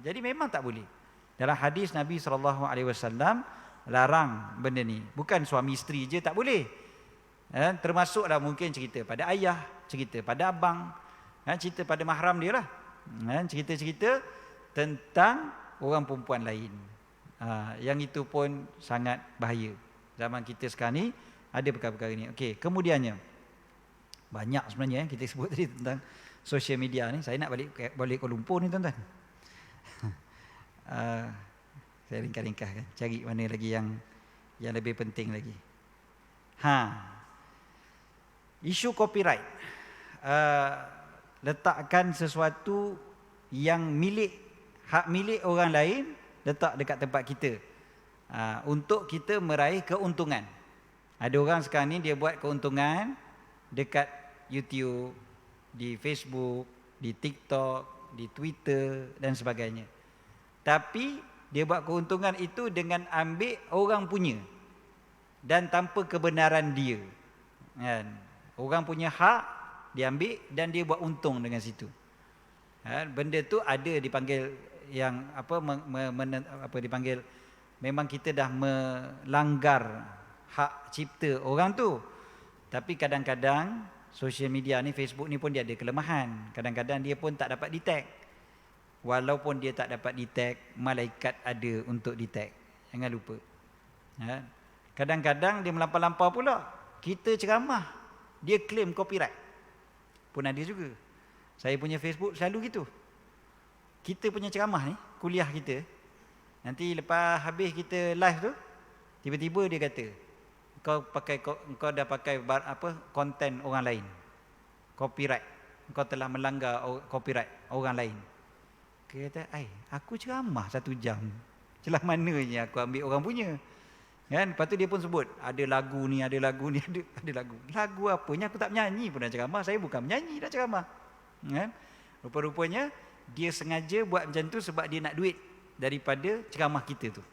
Jadi memang tak boleh. Dalam hadis Nabi SAW larang benda ni. Bukan suami isteri je tak boleh. Termasuklah mungkin cerita pada ayah, cerita pada abang, cerita pada mahram dia lah. Cerita-cerita tentang orang perempuan lain. Yang itu pun sangat bahaya. Zaman kita sekarang ni ada perkara-perkara ni. Okey, kemudiannya banyak sebenarnya kita sebut tadi tentang social media ni. Saya nak balik Kuala Lumpur ni tuan-tuan. Saya ringkas-ringkaskan, cari mana lagi yang lebih penting lagi. Isu copyright. Letakkan sesuatu yang hak milik orang lain letak dekat tempat kita untuk kita meraih keuntungan. Ada orang sekarang ni dia buat keuntungan dekat YouTube, di Facebook, di TikTok, di Twitter dan sebagainya. Tapi dia buat keuntungan itu dengan ambil orang punya dan tanpa kebenaran dia. Orang punya hak dia ambil dan dia buat untung dengan situ. Benda tu ada dipanggil yang dipanggil memang kita dah melanggar hak cipta orang tu. Tapi kadang-kadang social media ni, Facebook ni pun dia ada kelemahan. Kadang-kadang dia pun tak dapat detect. Walaupun dia tak dapat detect, malaikat ada untuk detect. Jangan lupa. Kadang-kadang dia melampau-lampau pula. Kita ceramah, dia claim copyright. Pun ada juga. Saya punya Facebook selalu gitu. Kita punya ceramah ni, kuliah kita, nanti lepas habis kita live tu, tiba-tiba dia kata, kau dah pakai konten orang lain. Copyright. Kau telah melanggar copyright orang lain. Dia kata, aku ceramah 1 jam. Celah mananya aku ambil orang punya. Kan? Lepas tu dia pun sebut, ada lagu ni, ada lagu ni, ada lagu. Lagu apanya, aku tak menyanyi pun nak ceramah. Saya bukan menyanyi nak ceramah. Kan? Rupa-rupanya dia sengaja buat macam tu sebab dia nak duit daripada ceramah kita tu.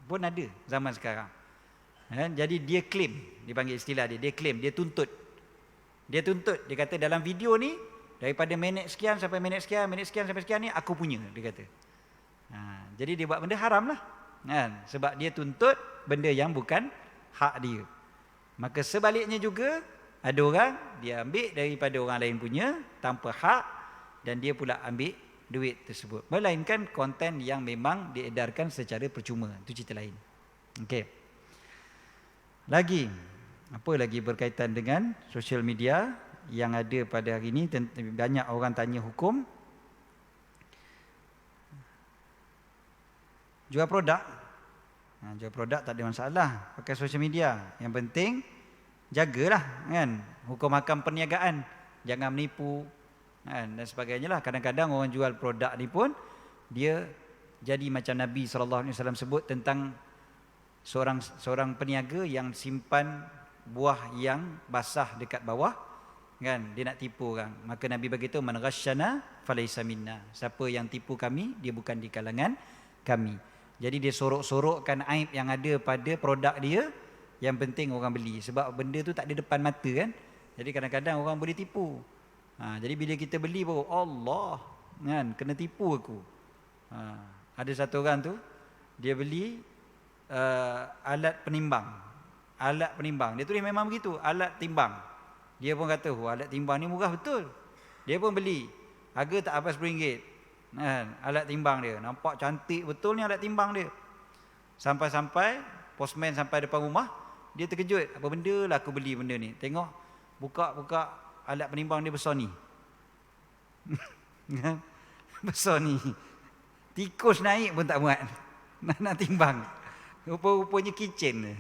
Pun ada zaman sekarang. Kan? Jadi dia claim, dipanggil istilah dia claim, dia tuntut. Dia kata dalam video ni, daripada minit sekian sampai minit sekian, minit sekian sampai sekian ni, aku punya, dia kata. Jadi dia buat benda haram lah. Kan? Sebab dia tuntut benda yang bukan hak dia. Maka sebaliknya juga, ada orang, dia ambil daripada orang lain punya, tanpa hak, dan dia pula ambil duit tersebut. Melainkan konten yang memang diedarkan secara percuma. Itu cerita lain. Okey. Lagi, apa lagi berkaitan dengan sosial media yang ada pada hari ini? Banyak orang tanya hukum. Jual produk. Jual produk tak ada masalah pakai sosial media. Yang penting jagalah kan hukum hakam perniagaan. Jangan menipu kan, dan sebagainya lah. Kadang-kadang orang jual produk ni pun dia jadi macam Nabi SAW sebut tentang seorang peniaga yang simpan buah yang basah dekat bawah kan, dia nak tipu orang. Maka Nabi beritahu, man ghasyana falaysa minna. Siapa yang tipu kami, dia bukan di kalangan kami. Jadi dia sorok-sorokkan aib yang ada pada produk dia, yang penting orang beli. Sebab benda tu tak ada depan mata kan. Jadi kadang-kadang orang boleh tipu. Jadi bila kita beli baru, Allah kan, kena tipu aku. Ada satu orang tu, dia beli alat penimbang. Alat penimbang. Dia tulis memang begitu, alat timbang. Dia pun kata, alat timbang ni murah betul. Dia pun beli. Harga tak apa RM10. Alat timbang dia. Nampak cantik betul ni alat timbang dia. Sampai-sampai postman sampai depan rumah, dia terkejut. Apa benda lah aku beli benda ni. Tengok, buka alat penimbang dia besar ni. Besar ni. Tikus naik pun tak muat. Nak timbang. Rupa-rupanya kitchen je.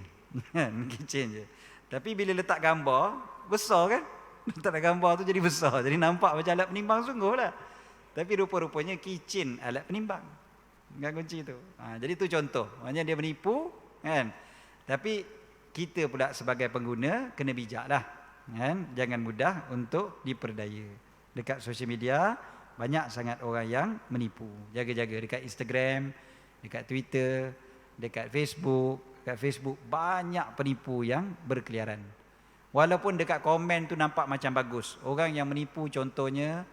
Kitchen je. Tapi bila letak gambar, besar kan? Letak gambar tu jadi besar. Jadi nampak macam alat penimbang sungguh lah. Tapi rupa-rupanya kitchen alat penimbang. Dengan kunci tu. Jadi tu contoh. Maksudnya dia menipu kan. Tapi kita pula sebagai pengguna kena bijak lah. Kan? Jangan mudah untuk diperdaya. Dekat sosial media banyak sangat orang yang menipu. Jaga-jaga dekat Instagram, dekat Twitter, dekat Facebook. Dekat Facebook banyak penipu yang berkeliaran. Walaupun dekat komen tu nampak macam bagus. Orang yang menipu contohnya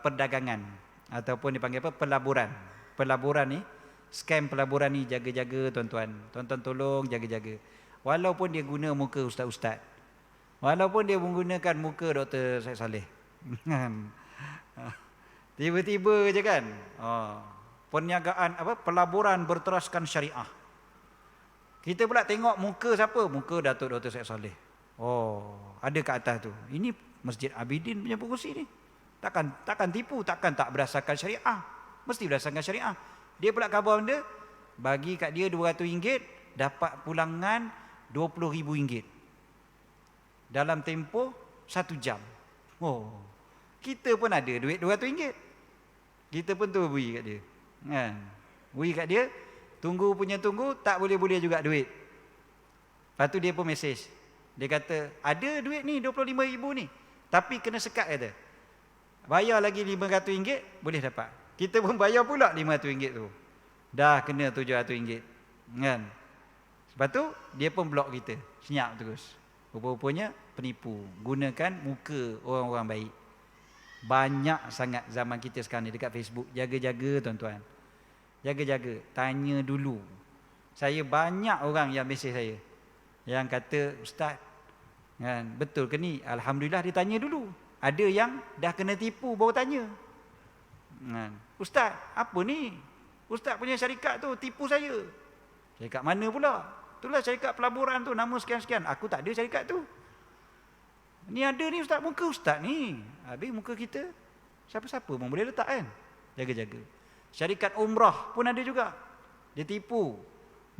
perdagangan ataupun dipanggil apa, pelaburan. Pelaburan ni, scam pelaburan ni, jaga-jaga tuan-tuan. Tuan-tuan tolong jaga-jaga. Walaupun dia guna muka ustaz-ustaz. Walaupun dia menggunakan muka Dr. Syed Saleh. Tiba-tiba je kan. Perniagaan apa, pelaburan berteraskan syariah. Kita pula tengok muka siapa? Muka Datuk Dr. Syed Saleh. Ada kat atas tu. Ini Masjid Abidin punya pengurusi ni. Takkan tipu, takkan tak berdasarkan syariah. Mesti berdasarkan syariah. Dia pula khabar benda, bagi kat dia RM200, dapat pulangan RM20,000 dalam tempoh 1 jam. Kita pun ada duit RM200. Kita pun tu beri kat dia. Kan? Beri kat dia, tunggu, tak boleh juga duit. Lepas tu dia pun mesej. Dia kata, ada duit ni RM25,000 ni, tapi kena sekat kata. Bayar lagi RM500 boleh dapat. Kita pun bayar pula RM500 tu. Dah kena RM700. Kan? Sebab tu dia pun blok kita. Senyap terus. Rupa-rupanya penipu. Gunakan muka orang-orang baik. Banyak sangat zaman kita sekarang ni dekat Facebook. Jaga-jaga tuan-tuan. Jaga-jaga. Tanya dulu. Saya banyak orang yang mesej saya, yang kata, Ustaz, kan, betul ke ni? Alhamdulillah dia tanya dulu. Ada yang dah kena tipu baru tanya. Ustaz, apa ni? Ustaz punya syarikat tu tipu saya. Syarikat mana pula? Itulah syarikat pelaburan tu, nama sekian-sekian. Aku tak ada syarikat tu. Ni ada ni Ustaz, muka Ustaz ni. Habis muka kita, siapa-siapa pun boleh letak kan? Jaga-jaga. Syarikat umrah pun ada juga. Dia tipu.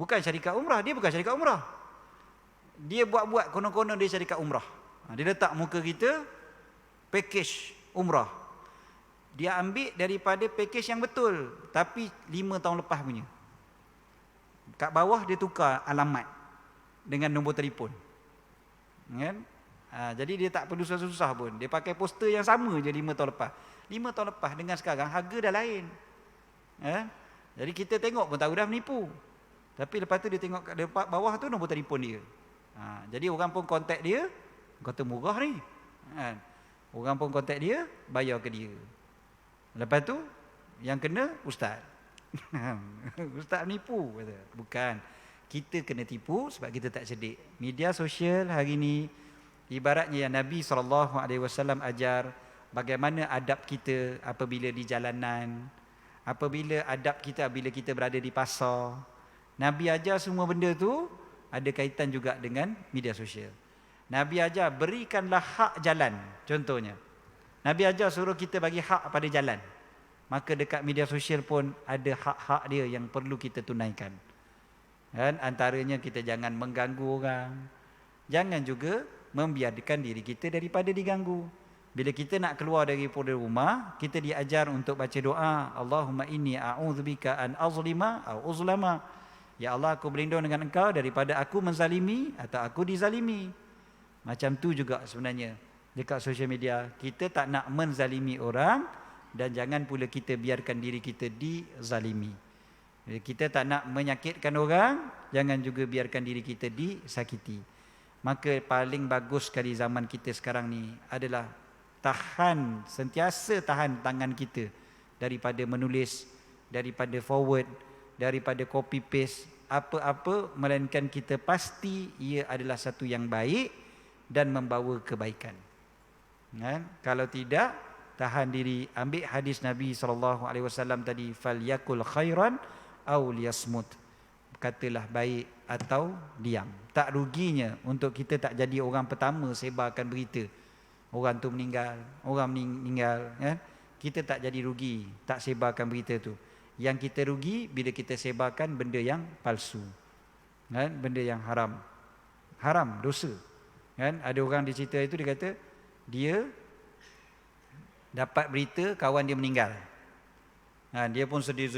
Bukan syarikat umrah, dia bukan syarikat umrah. Dia buat-buat konon-konon dia syarikat umrah. Dia letak muka kita, package umrah. Dia ambil daripada package yang betul, tapi 5 tahun lepas punya. kat bawah dia tukar alamat dengan nombor telefon. Kan? Jadi dia tak perlu susah-susah pun. Dia pakai poster yang sama je 5 tahun lepas. 5 tahun lepas dengan sekarang harga dah lain. Jadi kita tengok pun tahu dah menipu. Tapi lepas tu dia tengok kat depan bawah tu nombor telefon dia. Jadi orang pun kontak dia, kata murah ni. Orang pun kontak dia, bayar ke dia. Lepas tu yang kena ustaz. Ustaz menipu kata. Bukan. Kita kena tipu sebab kita tak cerdik. Media sosial hari ni ibaratnya yang Nabi SAW ajar bagaimana adab kita apabila di jalanan, apabila adab kita bila kita berada di pasar. Nabi ajar semua benda tu ada kaitan juga dengan media sosial. Nabi ajar berikanlah hak jalan. Contohnya, Nabi ajar suruh kita bagi hak pada jalan. Maka dekat media sosial pun ada hak-hak dia yang perlu kita tunaikan. Kan? Antaranya kita jangan mengganggu orang. Jangan juga membiarkan diri kita daripada diganggu. Bila kita nak keluar daripada rumah, kita diajar untuk baca doa, Allahumma inni a'udzubika an azlima au uzlama. Ya Allah, aku berlindung dengan engkau daripada aku menzalimi atau aku dizalimi. Macam tu juga sebenarnya dekat social media. Kita tak nak menzalimi orang dan jangan pula kita biarkan diri kita dizalimi. Kita tak nak menyakitkan orang, jangan juga biarkan diri kita disakiti. Maka paling bagus sekali zaman kita sekarang ni adalah sentiasa tahan tangan kita daripada menulis, daripada forward, daripada copy paste apa-apa, melainkan kita pasti ia adalah satu yang baik dan membawa kebaikan. Kalau tidak, tahan diri, ambil hadis Nabi SAW tadi, falyakul khairan aw liyasmut, katalah baik atau diam. Tak ruginya untuk kita tak jadi orang pertama sebarkan berita orang tu meninggal, orang meninggal, kan? Kita tak jadi rugi tak sebarkan berita tu. Yang kita rugi bila kita sebarkan benda yang palsu, kan? Benda yang haram, dosa, kan? Ada orang dicerita itu, dia kata dia dapat berita kawan dia meninggal. Dia pun sedih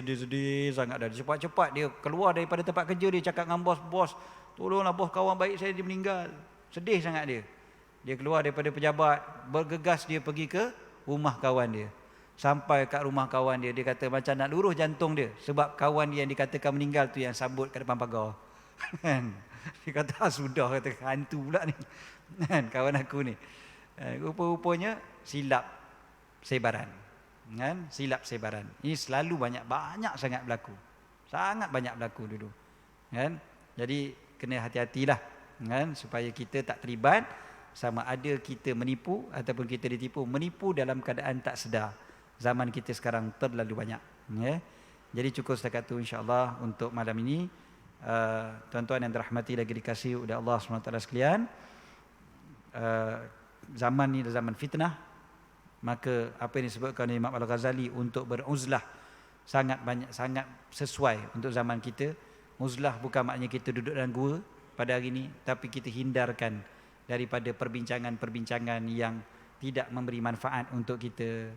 sangat dah. Cepat-cepat dia keluar daripada tempat kerja dia, cakap dengan bos, tolonglah bos, kawan baik saya dia meninggal. Sedih sangat dia. Dia keluar daripada pejabat, bergegas dia pergi ke rumah kawan dia. Sampai kat rumah kawan dia, dia kata macam nak luruh jantung dia sebab kawan dia yang dikatakan meninggal tu yang sambut kat depan pagar. Dia kata sudah, kata hantu pula ni. Kawan aku ni. Rupa-rupanya silap sebaran. Silap sebaran. Ini selalu banyak sangat berlaku. Sangat banyak berlaku dulu. Jadi kena hati-hatilah, supaya kita tak terlibat, sama ada kita menipu ataupun kita ditipu. Menipu dalam keadaan tak sedar. Zaman kita sekarang terlalu banyak. Jadi cukup setakat itu insya-Allah untuk malam ini. Tuan-tuan yang dirahmati lagi dikasihi oleh Allah SWT sekalian, zaman ni adalah zaman fitnah. Maka apa yang disebutkan oleh Imam Al-Ghazali untuk beruzlah sangat sesuai untuk zaman kita. Uzlah bukan maknanya kita duduk dalam gua pada hari ini, tapi kita hindarkan daripada perbincangan-perbincangan yang tidak memberi manfaat untuk kita.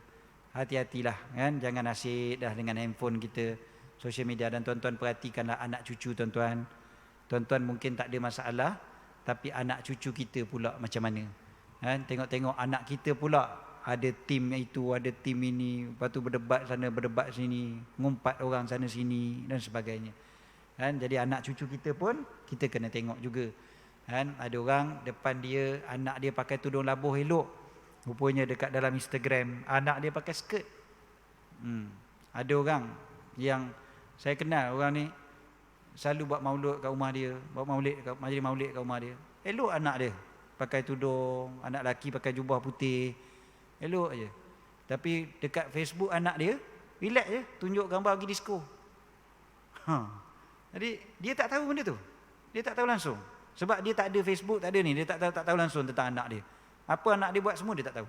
Hati-hatilah, kan? Jangan asyik dah dengan handphone kita, social media. Dan tuan-tuan perhatikanlah anak cucu tuan-tuan. Tuan-tuan mungkin tak ada masalah, tapi anak cucu kita pula macam mana? Tengok-tengok anak kita pula ada tim itu, ada tim ini, lepas tu berdebat sana, berdebat sini, ngumpat orang sana sini dan sebagainya. Jadi anak cucu kita pun kita kena tengok juga. Ada orang depan dia, anak dia pakai tudung labuh elok, rupanya dekat dalam Instagram anak dia pakai skirt. Ada orang yang saya kenal, orang ni selalu buat maulud kat rumah dia, buat maulid, majlis maulid kat rumah dia. Elok anak dia pakai tudung, anak lelaki pakai jubah putih, elok aje. Tapi dekat Facebook anak dia relax je, tunjuk gambar pergi disko. Jadi dia tak tahu benda tu. Dia tak tahu langsung. Sebab dia tak ada Facebook, tak ada ni, dia tak tahu langsung tentang anak dia. Apa anak dia buat semua dia tak tahu.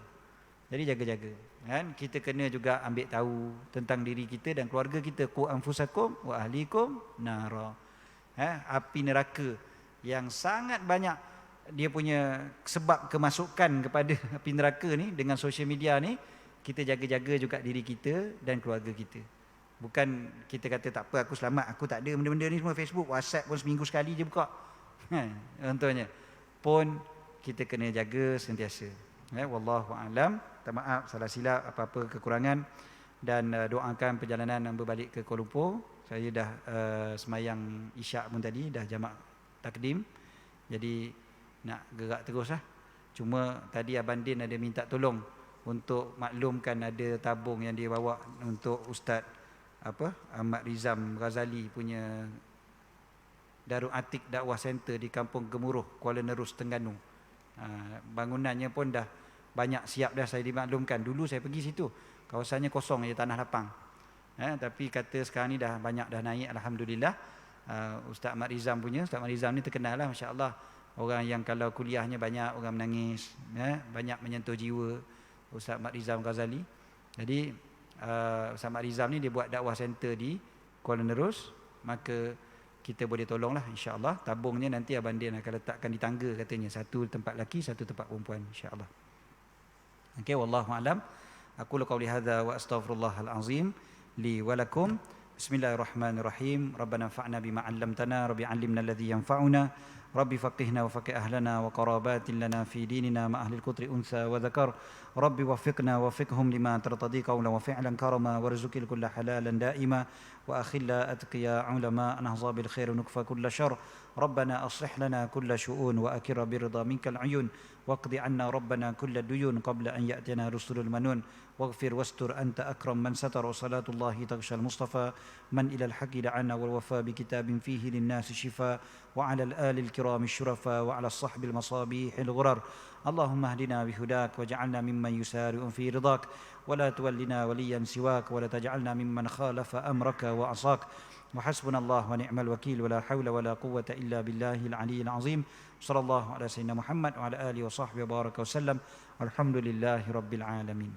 Jadi jaga-jaga, kan? Kita kena juga ambil tahu tentang diri kita dan keluarga kita. Qu anfusakum wa ahlikum nara. Api neraka yang sangat banyak dia punya sebab kemasukan kepada api neraka ni dengan social media ni. Kita jaga-jaga juga diri kita dan keluarga kita. Bukan kita kata tak apa, aku selamat, aku tak ada benda-benda ni semua. Facebook, WhatsApp pun seminggu sekali je buka. Contohnya. Pun kita kena jaga sentiasa. Wallahu a'lam. Minta maaf salah silap apa-apa kekurangan, dan doakan perjalanan berbalik ke Kuala Lumpur. Saya dah semayang isyak pun tadi, dah jamak takdim. Jadi nak gerak terus lah. Cuma tadi Abang Din ada minta tolong untuk maklumkan ada tabung yang dia bawa untuk Ustaz Ahmad Rizam Ghazali punya Darul Atik Dakwah Center di Kampung Gemuruh, Kuala Nerus, Terengganu. Bangunannya pun dah banyak siap dah, saya dimaklumkan. Dulu saya pergi situ, kawasannya kosong je, tanah lapang. Tapi kata sekarang ni dah banyak dah naik, alhamdulillah. Ustaz Ahmad Rizam punya, Ustaz Ahmad Rizam ni terkenal lah, masya-Allah. Orang yang kalau kuliahnya banyak orang menangis, banyak menyentuh jiwa, Ustaz Ahmad Rizam Ghazali. Jadi Ustaz Ahmad Rizam ni dia buat dakwah center di Kuala Nerus, maka kita boleh tolonglah insya-Allah. Tabungnya nanti Abang Din akan letakkan di tangga katanya, satu tempat lelaki, satu tempat perempuan insya-Allah. Okey, wallahu alam. Aku qauli hadza wa astaghfirullahal azim li wa lakum. Bismillahirrahmanirrahim. Rabbana fa'na bima 'allamtana, rabbi 'allimna alladhi yanfa'una, rabbi faqihna wa faqih ahlana wa qarabatin lana fi dinina ma ahli al-qutri unsa wa dhakar. Rabbi waffiqna wa waffiqhum lima tartadi qawlan wa fi'lan karama warzuqil kulla halalan daima wa akhilla atqiya ulama nahza bil khair nukfa kulla shar. Rabbana aslih lana kulla shu'un wa akira birida minkal uyun waqdi 'anna rabbana kulla duyun qabla an ya'tina rusulul manun waghfir wastur anta akram man satara. Salatullahi taghshal mustafa man ila al-haqqi da'ana wal wafa bi kitabin fihi lin-nasi shifa wa 'ala al-ali al-kiram asy-syurafa wa 'ala as-sahbi al-masabih al-ghurar. Allahumma hdina bihudak waj'alna mimman yusari'u fi ridak wa la tuwallina waliyan siwak wa la taj'alna mimman khalafa amraka wa asak. وحسبنا الله ونعم الوكيل ولا حول ولا قوة إلا بالله العلي العظيم. صلى الله على سيدنا محمد وعلى آله وصحبه وبارك وسلم. الحمد لله رب العالمين.